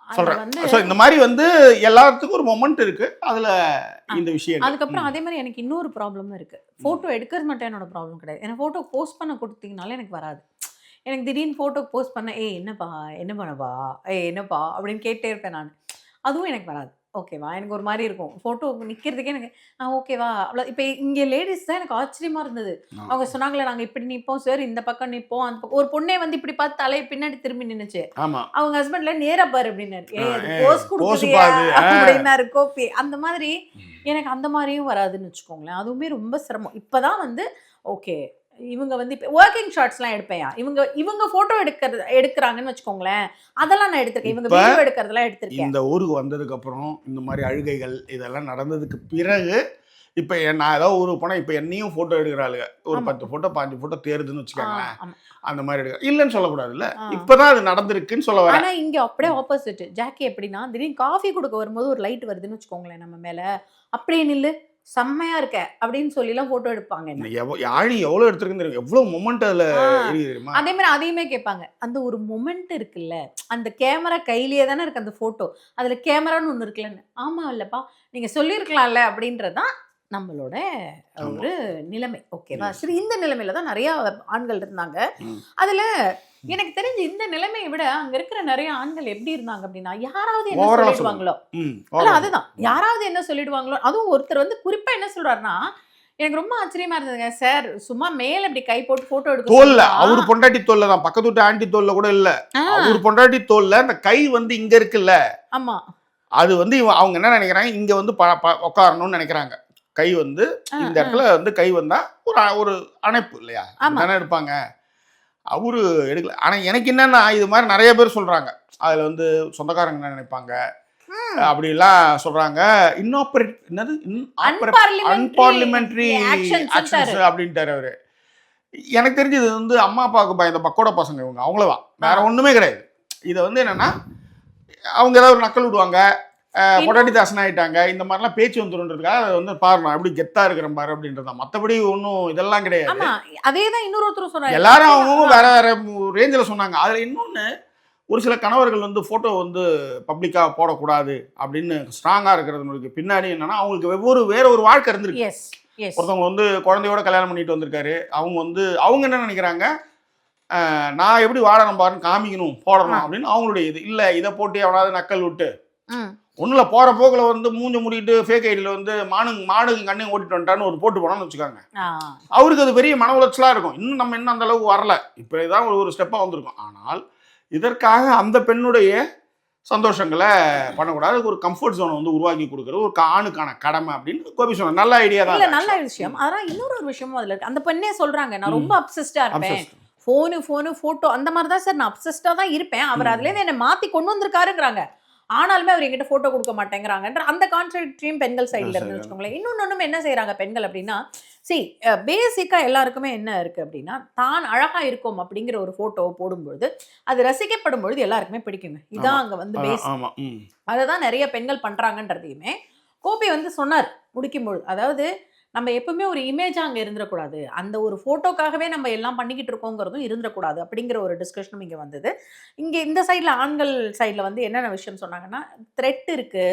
சொல்கிறேன். ஸோ இந்த மாதிரி வந்து எல்லாத்துக்கும் ஒரு மொமெண்ட் இருக்குது அதில் இந்த விஷயம். அதுக்கப்புறம் அதே மாதிரி எனக்கு இன்னொரு ப்ராப்ளமும் இருக்குது. ஃபோட்டோ எடுக்கிறது மட்டும் என்னோட ப்ராப்ளம் கிடையாது. எனக்கு ஃபோட்டோ போஸ்ட் பண்ண கொடுத்தீங்கனால எனக்கு வராது. எனக்கு திடீர்னு ஃபோட்டோ போஸ்ட் பண்ண என்னப்பா என்ன பண்ணப்பா என்னப்பா அப்படின்னு கேட்டே இருப்பேன் நான். அதுவும் எனக்கு வராது. ஓகேவா, எனக்கு ஒரு மாதிரி இருக்கும் ஃபோட்டோ நிற்கிறதுக்கே எனக்கு ஓகேவா அவ்வளோ. இப்போ இங்கே லேடிஸ் தான் எனக்கு ஆச்சரியமாக இருந்தது. அவங்க சொன்னாங்களே நாங்கள் இப்படி நிற்போம் சார், இந்த பக்கம் நிற்போம், அந்த பக்கம். ஒரு பொண்ணே வந்து இப்படி பார்த்து தலையை பின்னாடி திரும்பி நின்றுச்சு. அவங்க ஹஸ்பண்ட்ல நேரா பாரு அப்படின்னாரு, போஸ்ட் கொடுக்குறியா அப்படின்னாரு கோப்பி. அந்த மாதிரி எனக்கு அந்த மாதிரியும் வராதுன்னு வச்சுக்கோங்களேன். அதுவுமே ரொம்ப சிரமம். இப்போதான் வந்து ஓகே இவங்க வந்து இப்போ ஒர்க்கிங் ஷாட்ஸ்லாம் எடுப்பேன். இவங்க ஃபோட்டோ எடுக்கிறாங்கன்னு வச்சுக்கோங்களேன், அதெல்லாம் நான் எடுத்திருக்கேன். இவங்க வீடியோ எடுக்கிறதெல்லாம் எடுத்திருக்கேன். இந்த ஊருக்கு வந்ததுக்கப்புறம் இந்த மாதிரி அழுகைகள் இதெல்லாம் நடந்ததுக்கு பிறகு இப்போ நான் ஏதாவது ஊருக்கு போனால் இப்போ என்னையும் ஃபோட்டோ எடுக்கிறாளுங்க. ஒரு 10 ஃபோட்டோ 5 ஃபோட்டோ தேருதுன்னு வச்சுக்கோங்களேன். அந்த மாதிரி எடுக்க இல்லைன்னு சொல்லக்கூடாதுல்ல. இப்போதான் அது நடந்திருக்குன்னு சொல்ல வரேன். ஆனால் இங்கே அப்படியே ஆப்போசிட். ஜாக்கி எப்படின்னா திடீர்னு காஃபி கொடுக்க வரும்போது ஒரு லைட் வருதுன்னு வச்சுக்கோங்களேன் நம்ம மேலே, அப்படியே நில்லு செம்மையா இருக்க அப்படின்னு சொல்லிலாம் போட்டோ எடுப்பாங்க. யாழி எவ்வளோ எடுத்துருக்குன்னு தெரியும், எவ்வளோ மொமெண்ட் அதில். அதே மாதிரி அதையுமே கேட்பாங்க. அந்த ஒரு மொமெண்ட் இருக்குல்ல, அந்த கேமரா கையிலேயே தானே இருக்கு அந்த ஃபோட்டோ, அதில் கேமரான்னு ஒன்று இருக்குல்லன்னு. ஆமாம் இல்லைப்பா நீங்கள் சொல்லியிருக்கலாம்ல அப்படின்றதான் நம்மளோட ஒரு நிலைமை. ஓகேவா, சரி. இந்த நிலைமையில தான் நிறைய ஆண்கள் இருந்தாங்க. அதில் எனக்கு தெரிஞ்சு இந்த நிலைமையை விட அங்க இருக்கிற நிறைய ஆண்கள் எப்படி இருந்தாங்க அப்படின்னா, யாராவது என்ன சொல்லிடுவாங்களோ, அதுதான் யாராவது என்ன சொல்லிடுவாங்களோ. அதுவும் ஒருத்தர் வந்து குறிப்பா என்ன சொல்றாருன்னா, எனக்கு ரொம்ப ஆச்சரியமா இருந்ததுங்க சார். சும்மா மேல இப்படி கை போட்டு போட்டோ எடுக்க தோல்ல அவரு பொண்டாட்டி தோல்ல தான், பக்கத்து வீட்டு ஆண்டி தோல்ல கூட இல்ல, அவரு பொண்டாட்டி தோல்ல அந்த கை வந்து இங்க இருக்குல்ல. ஆமா. அது வந்து அவங்க என்ன நினைக்கிறாங்க, இங்க வந்து உட்காரணும்னு நினைக்கிறாங்க. கை வந்து இந்த இடத்துல வந்து கை வந்தா ஒரு அணைப்பு இல்லையா, தானே எடுப்பாங்க. அவரு எடுக்கல. ஆனா எனக்கு என்னன்னா, இது மாதிரி நிறைய பேர் சொல்றாங்க, அதுல வந்து சொந்தக்காரங்க என்ன நினைப்பாங்க அப்படிலாம் சொல்றாங்க. அன்பார்லிமெண்டரி ஆக்ஷன்ஸ் அப்படின்ட்டாரு அவரு. எனக்கு தெரிஞ்சு இது வந்து அம்மா அப்பாவுக்கு பயந்த பக்கோட பசங்க இவங்க, அவங்களதான், வேற ஒண்ணுமே கிடையாது. இதை வந்து என்னன்னா, அவங்க ஏதாவது ஒரு நக்கல் விடுவாங்க, பொட்டாட்டி தாசன் ஆயிட்டாங்க, இந்த மாதிரிலாம் பேச்சு வந்துருன்றதுக்காக அதை வந்து பாருங்க எப்படி கெத்தா இருக்கிற பாரு அப்படின்றதான். மற்றபடி ஒன்றும் இதெல்லாம் கிடையாது. அதேதான் இன்னொருத்தரும் சொன்னாங்க, எல்லாரும் அவங்க வேற வேற ரேஞ்சில் சொன்னாங்க. அதுல இன்னொன்னு, ஒரு சில கணவர்கள் வந்து ஃபோட்டோ வந்து பப்ளிக்காக போடக்கூடாது அப்படின்னு ஸ்ட்ராங்காக இருக்கிறதுக்கு பின்னாடி என்னன்னா, அவங்களுக்கு வேற ஒரு வாழ்க்கை இருந்திருக்கு. ஒருத்தவங்க வந்து குழந்தையோட கல்யாணம் பண்ணிட்டு வந்திருக்காரு, அவங்க என்ன நினைக்கிறாங்க, நான் எப்படி வாழணும் பாருன்னு காமிக்கணும், போடணும் அப்படின்னு அவங்களுடைய இது இல்லை. இதை போட்டு எவனாவது நக்கல் விட்டு ஒன்றுல போகிற போக்கில் வந்து மூஞ்ச மூடிட்டு ஃபேக் ஐடியில் வந்து மாடுக்கு கண்ணையும் ஓட்டிட்டு வந்துட்டான்னு ஒரு போட்டு போனோம்னு வச்சுக்காங்க, அவருக்கு அது பெரிய மன உளைச்சலாக இருக்கும். இன்னும் நம்ம இன்னும் அந்த அளவுக்கு வரல, இப்போ இதான் ஒரு ஸ்டெப்பாக வந்திருக்கும். ஆனால் இதற்காக அந்த பெண்ணுடைய சந்தோஷங்களை பண்ணக்கூடாது, ஒரு கம்ஃபர்ட் ஜோனை வந்து உருவாக்கி கொடுக்குறது ஒரு ஆணுக்கான கடமை அப்படின்னு கோபி சொன்னார். நல்ல ஐடியா தான், நல்ல விஷயம். அதான் இன்னொரு விஷயமும் அதில் இருக்கு. அந்த பெண்ணே சொல்றாங்க, நான் ரொம்ப அப்சஸ்டா இருப்பேன், போட்டோ அந்த மாதிரி தான் சார், நான் அப்சஸ்டா தான் இருப்பேன், அவர் அதுலேருந்து என்னை மாத்தி கொண்டு வந்திருக்காருங்கிறாங்க. ஆனாலுமே அவர் எங்கிட்ட போட்டோ கொடுக்க மாட்டேங்கிறாங்கன்ற அந்த கான்ட்ராக்ட்ரியும் பெண்கள் சைட்ல இருந்து வச்சுக்கோங்களேன். இன்னொன்னு என்ன செய்யறாங்க பெண்கள் அப்படின்னா, பேசிக்கா எல்லாருக்குமே என்ன இருக்கு அப்படின்னா, தான் அழகா இருக்கும் அப்படிங்கிற ஒரு போட்டோ போடும்பொழுது அது ரசிக்கப்படும் பொழுது எல்லாருக்குமே பிடிக்குங்க. இதான் அங்க வந்து பேஸ். அததான் நிறைய பெண்கள் பண்றாங்கன்றதையுமே கோபி வந்து சொன்னார் முடிக்கும்பொழுது. அதாவது நம்ம எப்பவுமே ஒரு இமேஜா அங்க இருந்துடக்கூடாது, அந்த ஒரு போட்டோக்காகவே நம்ம எல்லாம் பண்ணிக்கிட்டு இருக்கோங்கிறதும் இருந்துடக்கூடாது அப்படிங்கிற ஒரு டிஸ்கஷனும் இங்க வந்தது. இங்க இந்த சைட்ல ஆண்கள் சைட்ல வந்து என்னென்ன விஷயம் சொன்னாங்கன்னா, த்ரெட் இருக்கு.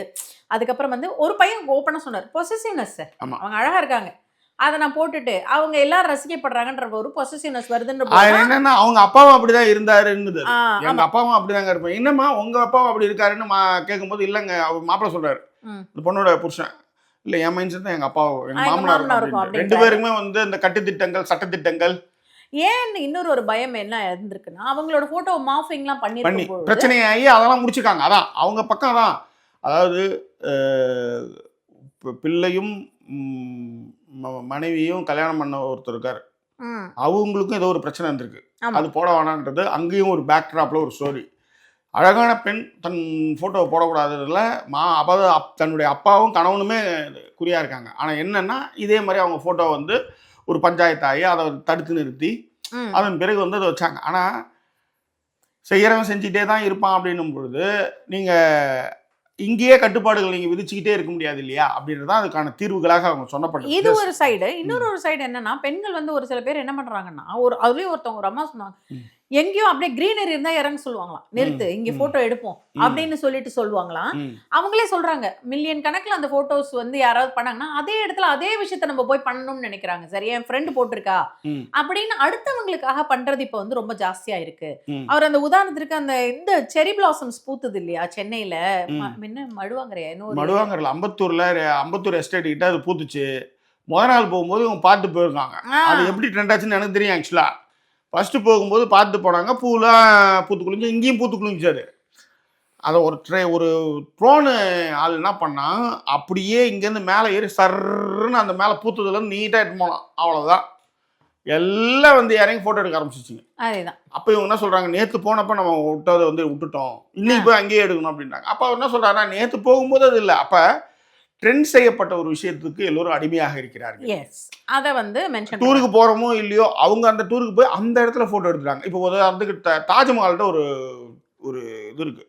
அதுக்கப்புறம் வந்து ஒரு பையன் ஓப்பனா சொன்னார், பொசசிவ்னஸ். அவங்க அழகா இருக்காங்க, அதை நான் போட்டுட்டு அவங்க எல்லாரும் ரசிக்கப்படுறாங்கன்ற ஒரு பொசசிவ்னஸ் வருதுன்ற என்னன்னா, அவங்க அப்பாவும் அப்படிதான் இருந்தாருன்னு, எங்க அப்பாவும் அப்படிதாங்க இருப்பேன். என்னம்மா உங்க அப்பாவும் அப்படி இருக்காருன்னு கேட்கும்போது, இல்லைங்க அவர் மாப்பிள்ள சொல்றாரு, இந்த பொண்ணோட புருஷன், இல்லை என் மைண்ட் செட் தான் எங்கள் அப்பா எங்கள் மாமனார் இருக்கும். ரெண்டு பேருக்குமே வந்து இந்த கட்டுத்திட்டங்கள் சட்டத்திட்டங்கள். ஏன் இன்னொரு ஒரு பயம் என்ன இருந்திருக்குன்னா, அவங்களோட போட்டோ மார்ஃபிங்லாம் பண்ணி பிரச்சனையாகி அதெல்லாம் முடிச்சுக்காங்க. அதான் அவங்க பக்கம் தான். அதாவது பிள்ளையும் மனைவியும் கல்யாணம் பண்ண ஒருத்தர் இருக்காரு, அவங்களுக்கும் ஏதோ ஒரு பிரச்சனை இருந்திருக்கு, அது போட வேணான்றது. அங்கேயும் ஒரு பேக்ட்ராப்ல ஒரு ஸ்டோரி. அழகான பெண் தன் ஃபோட்டோவை போடக்கூடாததில் தன்னுடைய அப்பாவும் கணவனுமே குறியாக இருக்காங்க. ஆனால் என்னென்னா, இதே மாதிரி அவங்க ஃபோட்டோ வந்து ஒரு பஞ்சாயத்தாகி அதை தடுத்து நிறுத்தி அதன் பிறகு வந்து அதை வச்சாங்க. ஆனால் செய்கிறவன் செஞ்சுட்டே தான் இருப்பான் அப்படின்னும் பொழுது, நீங்கள் இங்கேயே கட்டுப்பாடுகள் நீங்கள் விதிச்சுக்கிட்டே இருக்க முடியாது இல்லையா அப்படின்றதான் அதுக்கான தீர்வுகளாக அவங்க சொன்னப்பட்டது. இது ஒரு சைடு. இன்னொரு ஒரு சைடு என்னன்னா, பெண்கள் வந்து ஒரு சில பேர் என்ன பண்ணுறாங்கன்னா, அதுலேயும் ஒருத்தவங்க ஒரு அம்மா சொன்னாங்க, எங்கேயும் அப்படியே கிரீனரி இருந்தா இறங்க சொல்லுவாங்களாம், நிறுத்து இங்க போட்டோ எடுப்போம் அப்படின்னு சொல்லிட்டு சொல்லுவாங்களாம். அவங்களே சொல்றாங்க, மில்லியன் கணக்குல அந்த போட்டோஸ் வந்து யாராவது பண்ணாங்கன்னா அதே இடத்துல அதே விஷயத்த நம்ம போய் பண்ணணும்னு நினைக்கிறாங்க. சரி, என் ஃப்ரெண்டு போட்டிருக்கா அப்படின்னு அடுத்தவங்களுக்காக பண்றது இப்ப வந்து ரொம்ப ஜாஸ்தியா இருக்கு. அவர் அந்த உதாரணத்துக்கு அந்த இந்த செரி பிளாசம்ஸ் பூத்துது இல்லையா சென்னையில, என்ன மடுவாங்கறல அம்பத்தூர் எஸ்டேட் கிட்ட அது பூத்துச்சு. முதல் நாள் போகும்போது இவங்க பார்த்து போயிருக்காங்க. அது எப்படி ட்ரெண்ட் ஆச்சுன்னு எனக்கு தெரியும். ஆக்சுவலா ஃபஸ்ட்டு போகும்போது பார்த்து போனாங்க, பூலாம் பூத்து குளிஞ்சு, இங்கேயும் பூத்து குளிஞ்சாரு. அதை ஒரு ட்ரோனு ஆள் என்ன பண்ணால், அப்படியே இங்கேருந்து மேலே ஏறி சர்ன்னு அந்த மேலே பூத்ததுலேருந்து நீட்டாக எடுத்து போனான். அவ்வளோதான், எல்லாம் வந்து இறங்கி ஃபோட்டோ எடுக்க ஆரம்பிச்சிச்சிங்க. அதேதான். அப்போ இவங்க என்ன சொல்கிறாங்க, நேற்று போனப்போ நம்ம விட்டதை வந்து விட்டுட்டோம், இன்னைக்கு போய் அங்கேயே எடுக்கணும் அப்படின்றாங்க. அப்போ அவர் என்ன சொல்கிறாருன்னா, நேற்று போகும்போது அது இல்லை, அப்போ ட்ரெண்ட் செய்யப்பட்ட ஒரு விஷயத்துக்கு எல்லோரும் அடிமையாக இருக்கிறார்கள். அதை வந்து டூருக்கு போகிறோமோ இல்லையோ, அவங்க அந்த டூருக்கு போய் அந்த இடத்துல ஃபோட்டோ எடுத்துட்டாங்க. இப்போ உதாரணத்துக்கு தாஜ்மஹால்கிட்ட ஒரு இது இருக்குது,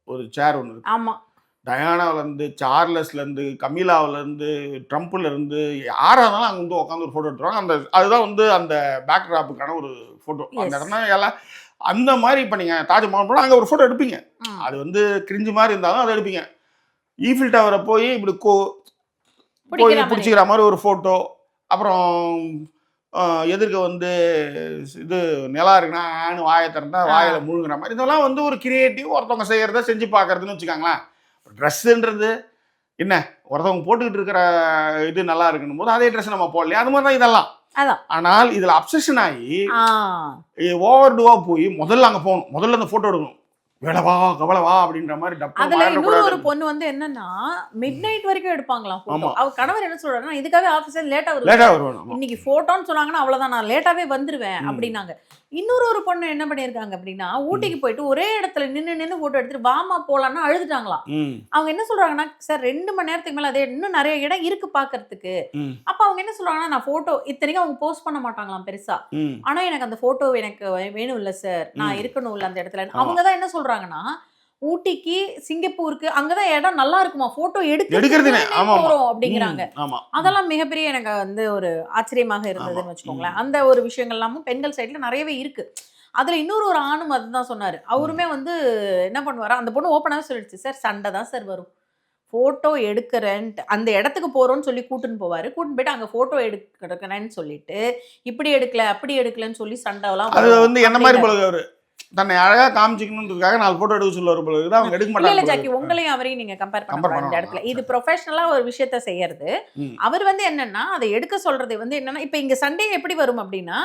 ஒரு சேர் ஒன்று இருக்குது. ஆமாம், டயானாவிலேருந்து, சார்லஸ்லேருந்து, கமிலாவிலேருந்து, ட்ரம்ப்லேருந்து யாராக இருந்தாலும் அங்கே வந்து உட்காந்து ஒரு ஃபோட்டோ எடுத்துருவாங்க. அதுதான் வந்து அந்த பேக்ட்ராப்புக்கான ஒரு ஃபோட்டோ. அந்த இடம்னா எல்லாம் அந்த மாதிரி. இப்போ நீங்கள் தாஜ்மஹால் போனால் அங்கே ஒரு ஃபோட்டோ எடுப்பீங்க, அது வந்து கிரிஞ்சு மாதிரி இருந்தாலும் அதை எடுப்பீங்க. ஈஃபில் டவரை போய் இப்படி பிடிச்சிக்கிற மாதிரி ஒரு ஃபோட்டோ, அப்புறம் எதிர்க்க வந்து இது நிலா இருக்குன்னா ஆணு வாயை திறந்தா வாயில் முழுங்குற மாதிரி, இதெல்லாம் வந்து ஒரு கிரியேட்டிவ் ஒருத்தவங்க செய்கிறத செஞ்சு பார்க்குறதுன்னு வச்சுக்காங்களேன். ட்ரெஸ்ஸுன்றது என்ன ஒருத்தவங்க போட்டுக்கிட்டு இருக்கிற இது நல்லா இருக்குன்னு போது அதே ட்ரெஸ் நம்ம போடலையா, அது மாதிரி தான் இதெல்லாம். அதான். ஆனால் இதுல அப்சஷன் ஆகி ஓவர் டூவா போய் முதல்ல அங்க போகணும், முதல்ல அந்த போட்டோ எடுக்கணும், வேளவா கவலவா அப்படின்ற மாதிரி. அதுல இன்னொரு ஒரு பொண்ணு வந்து என்னன்னா மிட் நைட் வரைக்கும் எடுப்பாங்களாம் போட்டோ. அவ கணவர் என்ன சொல்றாருன்னா, இதுக்காகவே ஆபீஸ்ல லேட்டா வருவேன், இன்னைக்கு போட்டோன்னு சொன்னாங்கன்னா அவ்வளவுதான், நான் லேட்டாவே வந்துருவேன் அப்படின்னாங்க. இன்னொரு ஒரு பொண்ணு என்ன பண்ணிருக்காங்க அப்படின்னா, ஊட்டிக்கு போயிட்டு ஒரே இடத்துல நின்னு போட்டோ எடுத்துட்டு வாமா போலாம்னு அழுதுட்டாங்களாம். அவங்க என்ன சொல்றாங்கன்னா, சார் 2 மணி நேரத்துக்கு மேல அதே இன்னும் நிறைய இடம் இருக்கு பாக்குறதுக்கு. அப்ப அவங்க என்ன சொல்றாங்கன்னா, நான் போட்டோ இத்தனைக்கும் அவங்க போஸ்ட் பண்ண மாட்டாங்களாம் பெருசா, ஆனா எனக்கு அந்த போட்டோ எனக்கு வேணும் இல்ல சார், நான் இருக்கணும் இல்ல அந்த இடத்துல. அவங்கதான் என்ன சொல்றாங்கன்னா, ஊட்டிக்கு சிங்கப்பூருக்கு அங்கதான் இடம் நல்லா இருக்குமா, போட்டோ எடுக்கிறது போறோம் அப்படிங்கிறாங்க. அதெல்லாம் மிகப்பெரிய எனக்கு வந்து ஒரு ஆச்சரியமாக இருந்ததுன்னு வச்சுக்கோங்களேன். அந்த ஒரு விஷயங்கள் எல்லாமும் பெண்கள் சைட்ல நிறையவே இருக்கு. அதுல இன்னொரு ஒரு ஆணும் அதுதான் சொன்னாரு. அவருமே வந்து என்ன பண்ணுவாரா, அந்த பொண்ணு ஓப்பனாவே சொல்லிடுச்சு, சார் சண்டை தான் சார் வரும், போட்டோ எடுக்கிறேன்ட்டு அந்த இடத்துக்கு போறோம்னு சொல்லி கூட்டுன்னு போவாரு, கூட்டுன்னு போயிட்டு அங்க போட்டோ எடுக்கிறேன்னு சொல்லிட்டு இப்படி எடுக்கல அப்படி எடுக்கலன்னு சொல்லி சண்டைலாம். அது வந்து என்ன மாதிரி போல தன்னை அழகா காமிச்சிக்கணும்ன்றதுக்காக 4 போட்டோ எடுக்க சொல்லுவாரு போல இருக்குது. அவங்க எடுக்க மாட்டாங்க. இல்ல ஜாக்கி, உங்களையும் அவரையும் நீங்க கம்பேர் பண்ண இந்த இடத்துல. இது ப்ரொஃபஷனலா ஒரு விஷயத்த செய்யறது. அவர் வந்து என்னன்னா அதை எடுக்க சொல்றது வந்து என்னன்னா, இப்ப இங்க சண்டே எப்படி வரும் அப்படின்னா,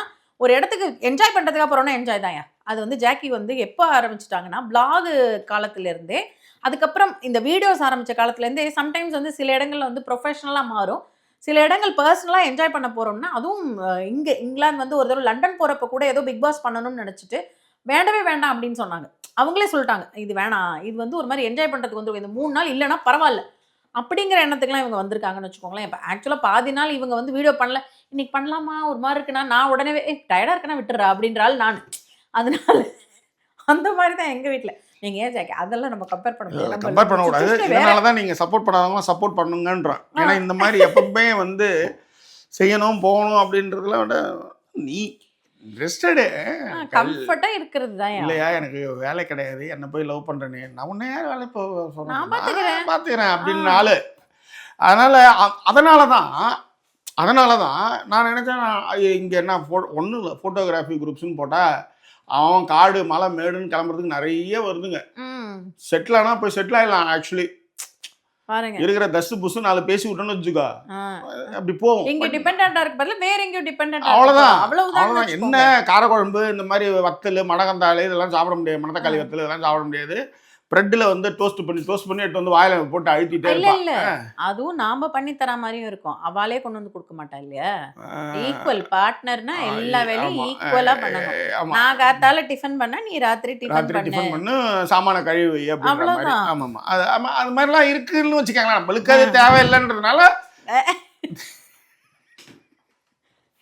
ஒரு இடத்துக்கு என்ஜாய் பண்றதுக்காக போறோம்னா என்ஜாய் தான். அது வந்து ஜாக்கி வந்து எப்போ ஆரம்பிச்சிட்டாங்கன்னா, பிளாக் காலத்துல இருந்தே, அதுக்கப்புறம் இந்த வீடியோஸ் ஆரம்பிச்ச காலத்துல இருந்தே சம்டைம்ஸ் வந்து சில இடங்கள்ல வந்து ப்ரொஃபஷனலா மாறும், சில இடங்கள் பர்சனலா என்ஜாய் பண்ண போறோம்னா. அதுவும் இங்க இங்கிலாந்து வந்து ஒரு தடவை லண்டன் போறப்ப கூட ஏதோ பிக் பாஸ் பண்ணணும்னு நினைச்சிட்டு வேண்டவே வேண்டாம் அப்படின்னு சொன்னாங்க. அவங்களே சொல்லிட்டாங்க, இது வேணாம், இது வந்து ஒரு மாதிரி என்ஜாய் பண்றதுக்கு வந்து இந்த 3 நாள் இல்லைன்னா பரவாயில்ல அப்படிங்கிற எண்ணத்துக்குலாம் இவங்க வந்திருக்காங்கன்னு வச்சுக்கோங்களேன். இப்போ ஆக்சுவலா பாதி நாள் இவங்க வந்து வீடியோ பண்ணல, இன்னைக்கு பண்ணலாமா ஒரு மாதிரி இருக்குன்னா, நான் உடனே டயர்டா இருக்குன்னா விட்டுறா அப்படின்றாள் நான். அதனால அந்த மாதிரி தான் எங்க வீட்டுல. நீங்க ஏன் ஜாக்கி அதெல்லாம் நம்ம கம்பேர் பண்ணக்கூடாது. இதனாலதான் நீங்க சப்போர்ட் பண்ணாதவங்க சப்போர்ட் பண்ணுங்கன்றோம். ஏன்னா இந்த மாதிரி எப்பவுமே வந்து செய்யணும் போகணும் அப்படின்றதுல விட நீ கம்ஃபர்ட்டா இருக்கிறது தான் இல்லையா. எனக்கு வேலை கிடையாது, என்ன போய் லவ் பண்றேன்னு, நான் உன்ன யார் வேலை பாத்துக்கிறேன் அப்படின்னு ஆளு. அதனாலதான் நான் நினைச்சேன், இங்க என்ன ஒன்றும் இல்லை, போட்டோகிராஃபி குரூப்ஸ்ன்னு போட்டா அவன் காடு மலை மேடுன்னு கிளம்புறதுக்கு நிறைய வருதுங்க. செட்டில் ஆனா போய் செட்டில் ஆயிடலாம். ஆக்சுவலி இருக்கிற தஸ் புஸ் 4 பேசி விட்டோன்னு வச்சுக்கோ, அப்படி போவோம். இங்க டிபெண்டன்ட்டா இருக்கு பதிலா வேற எங்கயோ டிபெண்டன்ட். அவ்வளவுதான். என்ன காரக்குழம்பு இந்த மாதிரி வத்தல் மடகந்தாள் இதெல்லாம் சாப்பிட முடியாது, மணத்தக்காளி வத்தல் இதெல்லாம் சாப்பிட முடியாது. பிரெட்ல வந்து டோஸ்ட் பண்ணி எடுத்து வந்து வாயில போட்டு அழுத்திட்டே இருப்பான். இல்ல அதுவும் நாம பண்ணி தர மாதிரியும் இருக்கும், அவளே கொண்டு வந்து கொடுக்க மாட்டா இல்லையா. ஈக்குவல் பார்ட்னர்னா எல்லா வேலையும் ஈக்குவலா பண்ணணும். நான் காத்தால டிஃபன் பண்ணா நீ ராத்திரி டிஃபன் பண்ணு, சாமான கழுவி அப்படின்ற மாதிரி. ஆமாமா, அது மாதிரிலாம் இருக்குன்னு வச்சுக்கோங்களேன். நம்மளுக்கு அது தேவையில்லைன்றதுனால.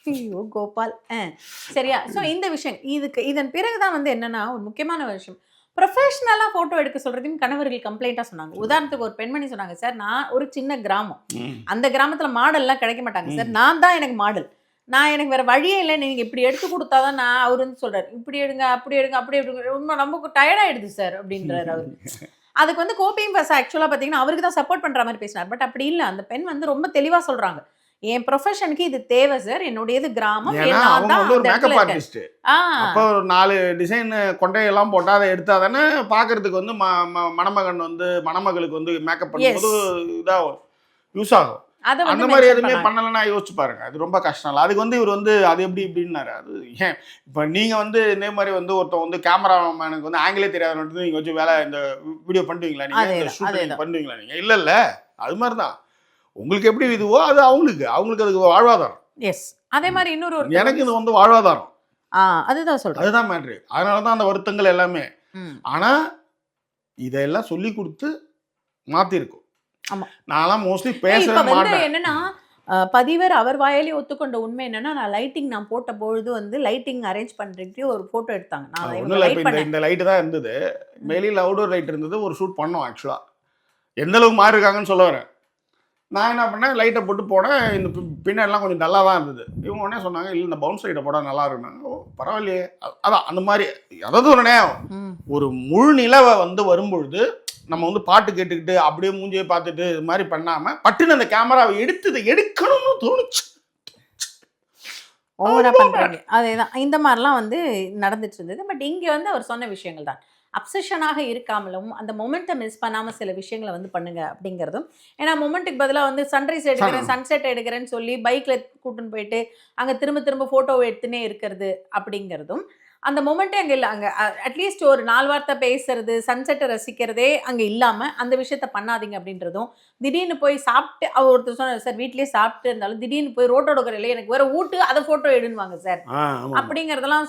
ஐயோ கோபால், சரியா. ஸோ இந்த விஷயம் இதன் பிறகுதான் வந்து என்னன்னா ஒரு முக்கியமான விஷயம், ப்ரொஃபஷனலாக ஃபோட்டோ எடுக்க சொல்கிறதையும் கணவர்கள் கம்ப்ளைண்ட்டாக சொன்னாங்க. உதாரணத்துக்கு ஒரு பெண்மணி சொன்னாங்க, சார் நான் ஒரு சின்ன கிராமம், அந்த கிராமத்தில் மாடல்லாம் கிடைக்க மாட்டாங்க சார், நான் தான் எனக்கு மாடல், எனக்கு வேறு வழியே இல்லை, நீங்கள் இப்படி எடுத்து கொடுத்தாதான் நான். அவர் வந்து சொல்கிறார், இப்படி எடுங்க அப்படி எடுங்க அப்படி எடுங்க, உண்மை நமக்கு டயர்டாகிடுது சார் அப்படின்றாரு அவர். அதுக்கு வந்து கோபியும் பஸ் ஆக்சுவலாக பார்த்தீங்கன்னா அவருக்கு தான் சப்போர்ட் பண்ணுற மாதிரி பேசினார். பட் அப்படி இல்லை, அந்த பெண் வந்து ரொம்ப தெளிவாக சொல்கிறாங்க, என் ப்ரொஃபஷனுக்கு இது தேவை சார், என்னுடையது கிராமம். ஒரு மேக்கப் ஆர்டிஸ்ட், அப்போ ஒரு 4 டிசைன் கொண்டையெல்லாம் போட்டால் அதை எடுத்தா தானே பார்க்கறதுக்கு வந்து மணமகன் வந்து மணமகளுக்கு வந்து மேக்கப் பண்ணும்போது இதாகும், யூஸ் ஆகும். அந்த மாதிரி எதுவுமே பண்ணலைன்னா யோசிச்சு பாருங்க, அது ரொம்ப கஷ்டம் இல்லை. அதுக்கு வந்து இவர் வந்து அது எப்படி இப்படின்னாரு. அது ஏன் இப்போ நீங்கள் வந்து இதே மாதிரி வந்து ஒருத்தன் வந்து கேமராமேனுக்கு வந்து ஆங்கிலே தெரியாதுன்னு நீங்கள் வச்சு வேலை இந்த வீடியோ பண்ணுவீங்களா, நீங்கள் ஷூட்டிங் பண்ணுவீங்களா நீங்கள்? இல்லை அது மாதிரி தான். உங்களுக்கு எப்படி இதுவோ அது அவங்களுக்கு அதுக்கு வாழ்வாதாரம். எஸ், அதே மாதிரி இன்னொரு எனக்கு இது வந்து வாழ்வாதாரம். அதுதான் சொல்றேன், அதுதான் மேட்ரு. அதனாலதான் அந்த வருத்தங்கள் எல்லாமே. ஆனா இதெல்லாம் சொல்லி கொடுத்து மாத்திருக்கும். நான் மோஸ்ட்லி பேசவே மாட்டேன். என்னன்னா பதிவர் அவர் வாயிலே ஒத்துக்கொண்ட உண்மை என்னன்னா, நான் லைட்டிங் நான் போட்ட பொழுது வந்து லைட்டிங் அரேஞ்ச் பண்றதுக்கு ஒரு போட்டோ எடுத்தாங்க. நான் இந்த லைட் தான் இருந்தது, வெளியில் அவுடோர் லைட் இருந்தது, ஒரு ஷூட் பண்ணோம். ஆக்சுவலா எந்த அளவுக்கு மாறி இருக்காங்கன்னு சொல்ல வரேன். நான் என்ன பண்ணேன், லைட்டை போட்டு போனேன், இந்த பின்னாடிலாம் கொஞ்சம் நல்லா தான் இருந்தது. இவங்க உடனே சொன்னாங்க, இல்லை இந்த பவுன்ஸ் லைட்டை போட நல்லா இருக்குனாங்க. ஓ பரவாயில்லையே. அதான் அந்த மாதிரி அதாவது ஒரு முழு நிலவை வந்து வரும்பொழுது நம்ம வந்து பாட்டு கேட்டுக்கிட்டு அப்படியே மூஞ்சியை பார்த்துட்டு இது மாதிரி பண்ணாமல் பட்டுன்னு அந்த கேமராவை எடுக்கணும்னு தோணுச்சு. ஓவரா பண்றாங்க. அதேதான். இந்த மாதிரிலாம் வந்து நடந்துட்டு இருந்தது. பட் இங்க வந்து அவர் சொன்ன விஷயங்கள் தான். அப்சஷனாக இருக்காமலும், அந்த மொமெண்ட்ட மிஸ் பண்ணாம சில விஷயங்கள வந்து பண்ணுங்க அப்படிங்கிறதும். ஏன்னா மொமெண்ட்டுக்கு பதிலா வந்து சன்ரைஸ் எடுக்கிறேன், சன்செட் எடுக்கிறேன்னு சொல்லி பைக்ல கூட்டின்னு போயிட்டு, அங்க திரும்ப திரும்ப ஃபோட்டோ எடுத்துன்னே இருக்கிறது அப்படிங்கிறதும். அந்த மொமெண்ட்டே அங்க இல்ல. அங்க அட்லீஸ்ட் ஒரு 4 வார்த்தை பேசுறது, சன்செட்ட ரசிக்கிறதே அங்க இல்லாம, அந்த விஷயத்த பண்ணாதீங்க அப்படின்றதும். திடீர்னு போய் சாப்பிட்டு ஒருத்தர் சொன்னாரு, "சார் வீட்லயே சாப்பிட்டு இருந்தாலும், திடீர்னு போய் ரோட்டோட கரையில எனக்கு வேற ஊட்டு, அத ஃபோட்டோ எடுன்னுவாங்க சார்." அப்படிங்கிறதெல்லாம்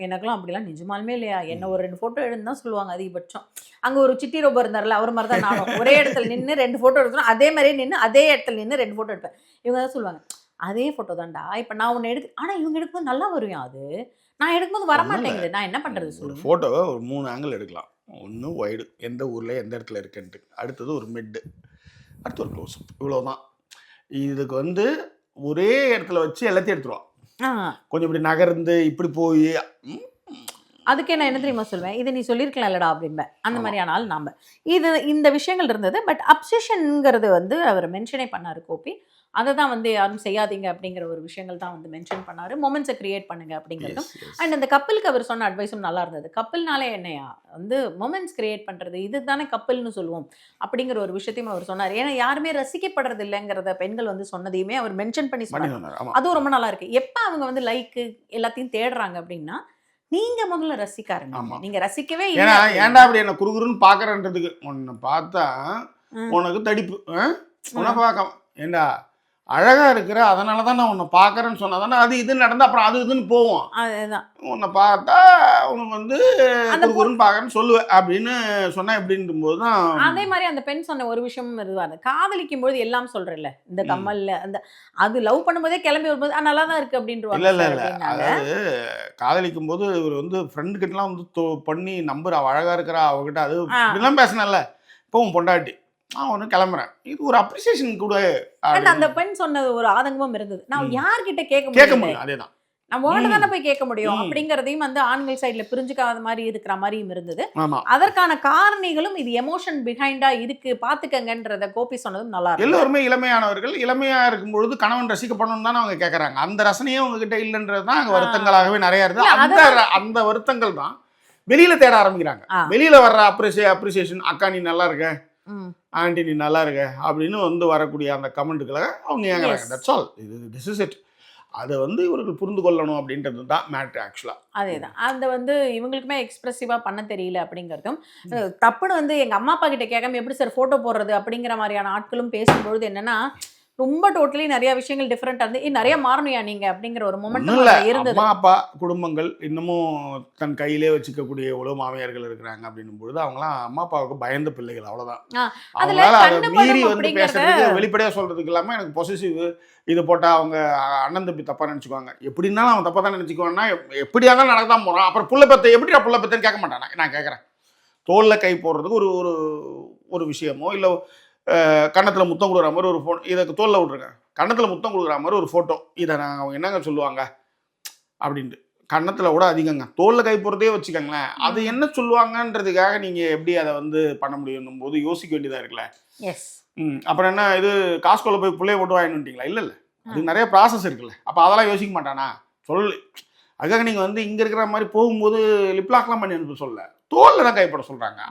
எனக்கெல்லாம் அப்படிலாம் நிஜமாலுமே இல்லையா? என்ன ஒரு 2 ஃபோட்டோ எடுன்னு தான் சொல்லுவாங்க அதிகபட்சம். அங்க ஒரு சிட்டி ரோபோ இருந்தார்ல, அவர் மாரி தான் நானும். ஒரே இடத்துல நின்னு 2 ஃபோட்டோ எடுக்கணும். அதே மாரியே நின்னு, அதே இடத்துல நின்னு 2 ஃபோட்டோ எடுப்பேன். இவங்க தான் சொல்லுவாங்க, "அதே ஃபோட்டோ தான்டா. இப்ப நான் ஒண்ணு ஆனா இவங்க எடுக்கும்போது நல்லா வரும்யா அது. நான் எடுக்கும்போது வரமாட்டேங்குது. நான் என்ன பண்றது ஒரு சொல்லுங்க?" ஃபோட்டோவை ஒரு 3 ஆங்கிள் எடுக்கலாம். ஒன்று ஒய்டு, எந்த ஊரில் எந்த இடத்துல இருக்குன்ட்டு. அடுத்தது ஒரு மிட்டு, அடுத்து ஒரு க்ளோஸ். இவ்வளோதான். இதுக்கு வந்து ஒரே இடத்துல வச்சு எல்லாத்தையும் எடுத்துருவான். கொஞ்சம் இப்படி நகர்ந்து இப்படி போய் அதுக்கே நான் என்ன தெரியுமா சொல்வேன், "இதை நீ சொல்லியிருக்கலாம் இல்லடா" அப்படிம்பேன். அந்த மாதிரியான ஆள் நாம. இந்த விஷயங்கள் இருந்தது. பட் அப்சஷன்ங்கிறது வந்து அவர் மென்ஷனே பண்ணாரு கோபி. அதை தான் வந்து யாரும் செய்யாதீங்க அப்படிங்கிற ஒரு விஷயங்கள் தான் வந்து மென்ஷன் பண்ணாரு. மொமெண்ட்ஸை கிரியேட் பண்ணுங்க அப்படிங்கிறதும். அண்ட் அந்த கப்பலுக்கு அவர் சொன்ன அட்வைஸும் நல்லா இருந்தது. கப்பல்னாலே என்னையா வந்து மொமெண்ட்ஸ் கிரியேட் பண்றது, இது தானே கப்பல்னு சொல்லுவோம் அப்படிங்கிற ஒரு விஷயத்தையும் அவர் சொன்னார். ஏன்னா யாருமே ரசிக்கப்படுறது இல்லைங்கிறத பெண்கள் வந்து சொன்னதையுமே அவர் மென்ஷன் பண்ணி சொன்னார். அதுவும் ரொம்ப நல்லா இருக்கு. எப்ப அவங்க வந்து லைக்கு எல்லாத்தையும் தேடுறாங்க அப்படின்னா, நீங்க முதல்ல ரசிக்க ஆரம்பிங்க. நீங்க ரசிக்கவே இல்ல. ஏன்டா அப்படி என்ன குறுகுறுன்னு பாக்குறன்றதுக்கு உன்னை பார்த்தா உனக்கு தடிப்பு, உன்னை பார்க்க ஏண்டா அழகா இருக்கிற, அதனால தான் நான் உன்னை பார்க்கறேன்னு சொன்னா தானே அது இது நடந்தா அப்புறம் அது இதுன்னு போவோம். அதுதான். உன்னை பார்த்தா உனக்கு வந்து குறுகுறுன்னு பார்க்கறேன்னு சொல்லுவேன் அப்படின்னு சொன்னா எப்படின்னும் போது தான். அதே மாதிரி அந்த பெண் சொன்ன ஒரு விஷயமும் இதுவாரு. காதலிக்கும் போது எல்லாம் சொல்றேன்ல, இந்த கம்மல்ல அந்த அது லவ் பண்ணும்போதே கிளம்பி வரும்போது நல்லா தான் இருக்கு அப்படின்றாங்க. இல்ல இல்ல இல்ல, அதாவது காதலிக்கும் போது இவர் வந்து ஃப்ரெண்டு கிட்டலாம் வந்து பண்ணி நம்புற, அவ அழகா இருக்கிறா அவகிட்ட, அது இப்படிலாம் பேசினல. இப்போ உன் பொண்டாட்டி நான் ஒன்று கிளம்புறேன், இது ஒரு அப்ரிசியேஷன் கூட. அந்த பெண் சொன்னது ஒரு ஆதங்கமும் இருந்தது. நான் யார்கிட்ட கேட்க முடியும்? அதேதான், நம்ம உங்கள்கிட்ட தானே போய் கேட்க முடியும் அப்படிங்கிறதையும் வந்து ஆண்கள் சைட்ல புரிஞ்சுக்காத மாதிரி இருக்கிற மாதிரியும் இருந்தது. அதற்கான காரணிகளும் இது எமோஷன் பிஹைண்டா இருக்கு, பாத்துக்கங்கன்றத கோபி சொன்னதும் நல்லா இருக்கு. எல்லாருமே இளமையானவர்கள், இளமையா இருக்கும் பொழுது கணவன் ரசிக்கப்படணும் தானே அவங்க கேட்கறாங்க. அந்த ரசனையே உங்ககிட்ட இல்லைன்றது தான் அங்க வருத்தங்களாகவே நிறைய இருக்கு. அந்த வருத்தங்கள் தான் வெளியில தேட ஆரம்பிக்கிறாங்க. வெளியில வர்ற அப்ரிசியேஷன், அக்கா நீ நல்லா இருக்க, ஆண்டி நீ நல்லா இருக்க அப்படின்னு வந்து வரக்கூடிய அந்த கமெண்ட்டுகளை அவங்க ஏங்குறாங்க. That's all. This is it. அதை வந்து இவர்கள் புரிந்து கொள்ளணும் அப்படின்றது தான் மேட்ரு ஆக்சுவலாக. அதேதான். அந்த வந்து இவங்களுக்குமே எக்ஸ்பிரசிவாக பண்ண தெரியல அப்படிங்கிறதும் தப்புன்னு வந்து எங்கள் அம்மா அப்பா கிட்ட கேட்காம எப்படி சார் ஃபோட்டோ போடுறது அப்படிங்கிற மாதிரியான ஆட்களும் பேசும்பொழுது என்னன்னா, ரொம்ப டோட்டலி நிறைய விஷயங்கள் டிஃப்ரெண்டா இருந்து நிறைய மாறணுயா நீங்க அப்படிங்கிற ஒரு மொமெண்ட் இருந்தது. அம்மா அப்பா குடும்பங்கள் இன்னமும் தன் கையிலே வச்சுக்கக்கூடிய எவ்வளவு மாமியார்கள் இருக்கிறாங்க அப்படின்னும் பொழுது அவங்களாம் அம்மா அப்பாவுக்கு பயந்த பிள்ளைகள், அவ்வளவுதான். அவங்களால அதை மீறி வந்து பேசுறதுக்கு, வெளிப்படையா சொல்றதுக்கு இல்லாம எனக்கு பொசசிவ் இது போட்டா அவங்க அண்ணன் தம்பி தப்பா நினைச்சுக்குவாங்க. எப்படின்னாலும் அவன் தப்பா தான் நினைச்சுக்குவான்னா, எப்படியா தான் நடக்கதான் போறான். அப்புறம் புள்ள பத்த எப்படியா புள்ள பத்தன்னு கேட்க மாட்டானா? நான் கேட்கறேன். தோல்ல கை போடுறதுக்கு ஒரு ஒரு விஷயமோ இல்லை கன்னத்தில் முத்தம் கொடுக்குற மாதிரி ஒரு ஃபோட்டோ, இதை தோல்ல விட்ருங்க, கன்னத்தில் முத்தம் கொடுக்குற மாதிரி ஒரு ஃபோட்டோ, இதை நாங்கள் அவங்க என்னங்க சொல்லுவாங்க அப்படின்ட்டு. கன்னத்தில் கூட அதிகங்க, தோல்ல கை போடுறதே வச்சுக்கோங்களேன். அது என்ன சொல்லுவாங்கன்றதுக்காக நீங்கள் எப்படி அதை வந்து பண்ண முடியும் போது யோசிக்க வேண்டியதாக இருக்குல்ல. அப்புறம் என்ன இது காஸ்கோவில் போய் பிள்ளைய போட்டு வாங்கிட்டுங்களா? இல்லை இல்லை, அது நிறைய ப்ராசஸ் இருக்குல்ல. அப்போ அதெல்லாம் யோசிக்க மாட்டானா? சொல்லு. அதுக்காக நீங்கள் வந்து இங்கே இருக்கிற மாதிரி போகும்போது லிப்லாக்லாம் பண்ணி அனுப்ப சொல்ல, தோல்ல தான் கைப்பட சொல்கிறாங்க.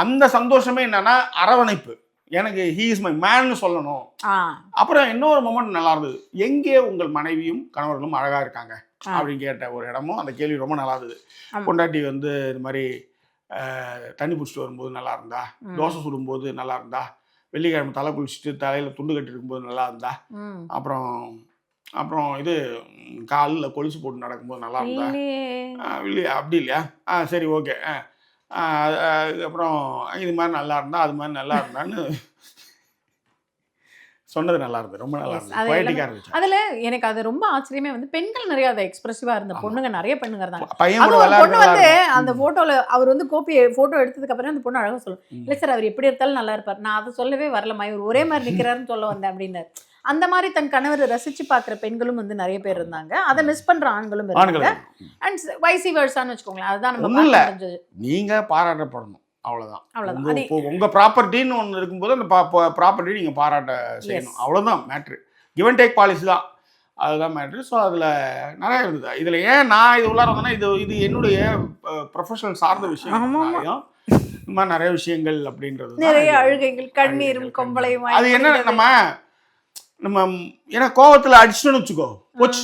அந்த சந்தோஷமே என்னன்னா அரவணைப்பு. எனக்கு ஹீ இஸ் மை மேன்னு சொல்லணும். அப்புறம் இன்னொரு மொமெண்ட் நல்லா இருந்தது. எங்கே உங்கள் மனைவியும் கணவர்களும் அழகா இருக்காங்க அப்படின்னு கேட்ட ஒரு இடமும் அந்த கேள்வி ரொம்ப நல்லா இருந்தது. பொண்டாட்டி வந்து இது மாதிரி தண்ணி பிடிச்சிட்டு வரும்போது நல்லா இருந்தா, தோசை சுடும்போது நல்லா இருந்தா, வெள்ளிக்கிழமை தலை குளிச்சுட்டு தலையில துண்டு கட்டி இருக்கும்போது நல்லா இருந்தா, அப்புறம் அப்புறம் இது காலில் கொலுசு போட்டு நடக்கும்போது நல்லா இருந்தா, இல்லையா? அப்படி இல்லையா? சரி, ஓகே. அதுக்கப்புறம் இது மாதிரி நல்லா இருந்தா, அது மாதிரி நல்லா இருந்தான்னு சொன்னது நல்லா இருந்தது. ரொம்ப நல்லா இருந்தது. அதுல எனக்கு அது ரொம்ப ஆச்சரியமே வந்து பெண்கள் நிறைய அதை எக்ஸ்பிரசிவா இருந்த பொண்ணுங்க, நிறைய பொண்ணுங்க இருந்தாங்க. பொண்ணு வந்து அந்த போட்டோல அவர் வந்து கோப்பி போட்டோ எடுத்ததுக்கு அப்புறம் அந்த பொண்ணு அழகா சொல்லும், இல்ல சார் அவர் எப்படி எடுத்தாலும் நல்லா இருப்பார், நான் அதை சொல்லவே வரலமா, இவர் ஒரே மாதிரி நிக்கிறாருன்னு சொல்ல வந்தேன் அப்படின்னு. அந்த மாதிரி தன் கணவரை ரசிச்சு பார்க்குற பெண்களும் வந்து நிறைய பேர் இருந்தாங்க. அதை மிஸ் பண்ற ஆண்களும் இருந்தாங்க. அண்ட் வைசி வர்சான்னு வச்சுக்கோங்களேன். அதுதான் நம்ம நீங்க பாராட்டப்படணும், அவ்வளவுதான். உங்க ப்ராப்பர்ட்டின்னு ஒன்று இருக்கும்போது அந்த ப்ராப்பர்ட்டி நீங்க பாராட்ட செய்யணும், அவ்வளவுதான் matter. Give and take policy தான். அதுதான் மேட்ரு. ஸோ அதில் நிறைய இருந்தது. இதில் ஏன் நான் இது உள்ளார வந்தேன்னா, இது என்னுடைய ப்ரொஃபஷனல் சார்ந்த விஷயம். இந்த மாதிரி நிறைய விஷயங்கள் அப்படின்றது நிறைய அழுகைகள், கண்ணீரும் கொம்பளையும். அது என்ன, நம்ம ஏன்னா கோவத்தில் அடிச்சுன்னு வச்சுக்கோ போச்சு,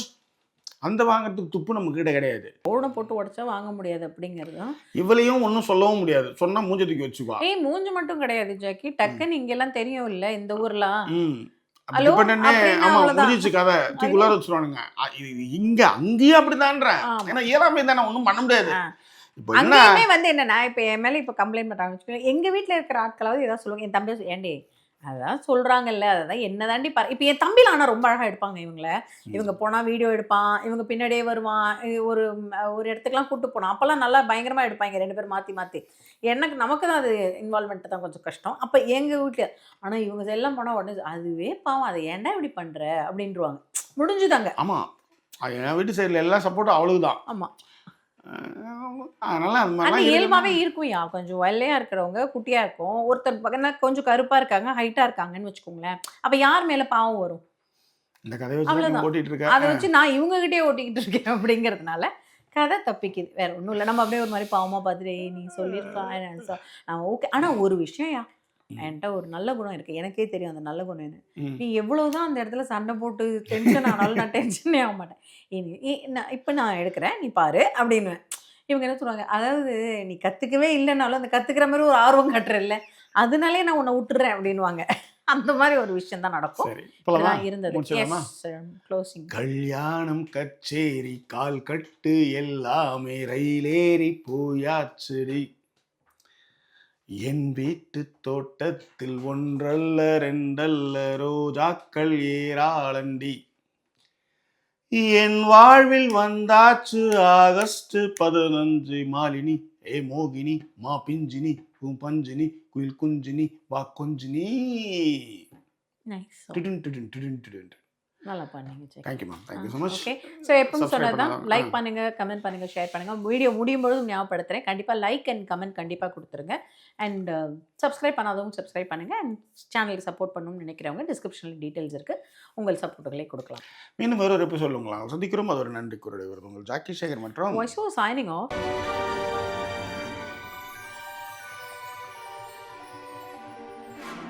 அந்த வாங்கிறதுக்கு துப்பு நம்ம கிட்ட கிடையாது. போன போட்டு உடச்சா வாங்க முடியாது அப்படிங்கிறது. இவளையும் ஒன்றும் சொல்லவும் முடியாது, சொன்னா மூஞ்ச தூக்கி வச்சுக்கோ. மூஞ்சு மட்டும் கிடையாது ஜாக்கி, டக்குன்னு இங்க எல்லாம் தெரியும் இல்ல இந்த ஊர்லாம். ஆமா முடிச்சு கதை தூக்குள்ளார வச்சுருவானுங்க. இங்க அங்கேயும் அப்படிதான்றேன். ஏன்னா இயலாமை தானே, ஒன்றும் பண்ண முடியாது. அங்கேயுமே வந்து என்னன்னா இப்ப என் மேல இப்ப கம்ப்ளைண்ட் பண்றாங்க, எங்க வீட்டுல இருக்கிற ஆட்களாவது ஏதாவது சொல்லுவாங்க. என் தம்பி ஏண்டி அதான் சொல்றாங்கல்ல, அதான் என்னதாண்டி இப்ப என் தம்பில ஆனா ரொம்ப அழகா எடுப்பாங்க இவங்க போனா வீடியோ எடுப்பான், இவங்க பின்னாடியே வருவான், ஒரு ஒரு இடத்துக்குலாம் கூட்டு போனான், அப்பெல்லாம் நல்லா பயங்கரமா எடுப்பாங்க 2 பேரும் மாத்தி மாத்தி. நமக்கு தான் அது இன்வால்மெண்ட் தான் கொஞ்சம் கஷ்டம் அப்ப எங்க வீட்டுல. ஆனா இவங்க எல்லாம் போனா உடனே அதுவே பாவம், அதை ஏன்டா இப்படி பண்ற அப்படின்ட்டுருவாங்க. முடிஞ்சுதாங்க. ஆமா, என் வீட்டு சைடுல எல்லா சப்போர்ட்டும் அவளுக்கு தான். ஆமா, அதனால இயல்பாவே இருக்கும். கொஞ்சம் வெள்ளையா இருக்கிறவங்க குட்டியா இருக்கும், ஒருத்தர் கொஞ்சம் கருப்பா இருக்காங்க ஹைட்டா இருக்காங்கன்னு வச்சுக்கோங்களேன். அப்ப யார் மேல பாவம் வரும்? இந்த கதையை வச்சு ஓட்டிட்டு இருக்கேன், அதை வச்சு நான் இவங்க கிட்டே ஓட்டிக்கிட்டு இருக்கேன் அப்படிங்கிறதுனால கதை தப்பிக்குது. வேற ஒன்றும் இல்லை. நம்ம அப்படியே ஒரு மாதிரி பாவமா பார்த்துட்டு நீ சொல்லியிருக்கா நான் ஓகே. ஆனா ஒரு விஷயம் என்கிட்ட ஒரு நல்ல குணம் இருக்கு, எனக்கே தெரியும் அந்த நல்ல குணம் என்ன. நீ எவ்வளவுதான் அந்த இடத்துல சண்டை போட்டு டென்ஷன் ஆனாலும் நான் டென்ஷனே ஆக மாட்டேன். இப்ப நான் எடுக்கிறேன் நீ பாரு அப்படின்னு. இவங்க என்ன சொல்லுவாங்க, அதாவது நீ கத்துக்கவே இல்லைனாலும் அந்த கத்துக்கிற மாதிரி ஒரு ஆர்வம் காட்டுறல்ல, அதனாலே நான் உன்னை விட்டுறேன் அப்படின்வாங்க. அந்த மாதிரி ஒரு விஷயம் தான் நடக்கும். இருந்தது. கல்யாணம் கச்சேரி கால் கட்டு எல்லாமே ரயிலேறி போயாச்சுடி, என் வீட்டு தோட்டத்தில் 1 அல்ல 2 அல்ல ரோஜாக்கள் ஏராளண்டி, என் வாழ்வில் வந்தாச்சு ஆகஸ்ட் 15 மாலினி, ஏ மோகினி மா பிஞ்சினி பஞ்சினி குயில் குஞ்சினி வா கொஞ்சினி. நல்லா பண்ணீங்க. Thank you ma'am, thank you so much. Okay, so எப்பவும் சொன்னதான் லைக் பண்ணுங்க, கமெண்ட் பண்ணுங்க, ஷேர் பண்ணுங்க. வீடியோ முடியும் பொழுது ஞாபகப்படுத்துறேன், கண்டிப்பாக லைக் அண்ட் கமெண்ட் கண்டிப்பாக கொடுத்துருங்க. அண்ட் சப்ஸ்கிரைப் பண்ணாதவங்க சப்ஸ்கிரைப் பண்ணுங்க. அண்ட் சேனலுக்கு சப்போர்ட் பண்ணணும்னு நினைக்கிறவங்க டிஸ்கிரிப்ஷனில் டீட்டெயில்ஸ் இருக்கு, உங்கள் சப்போர்ட்டுகளே கொடுக்கலாம். இன்னும் வேறு ஒரு எபிசோட் உங்களை சந்திக்கிறோம். அது ஒரு நன்றி கூறி வருது உங்கள் ஜாக்கி சேகர் மற்றும் சைனிங் ஆஃப்.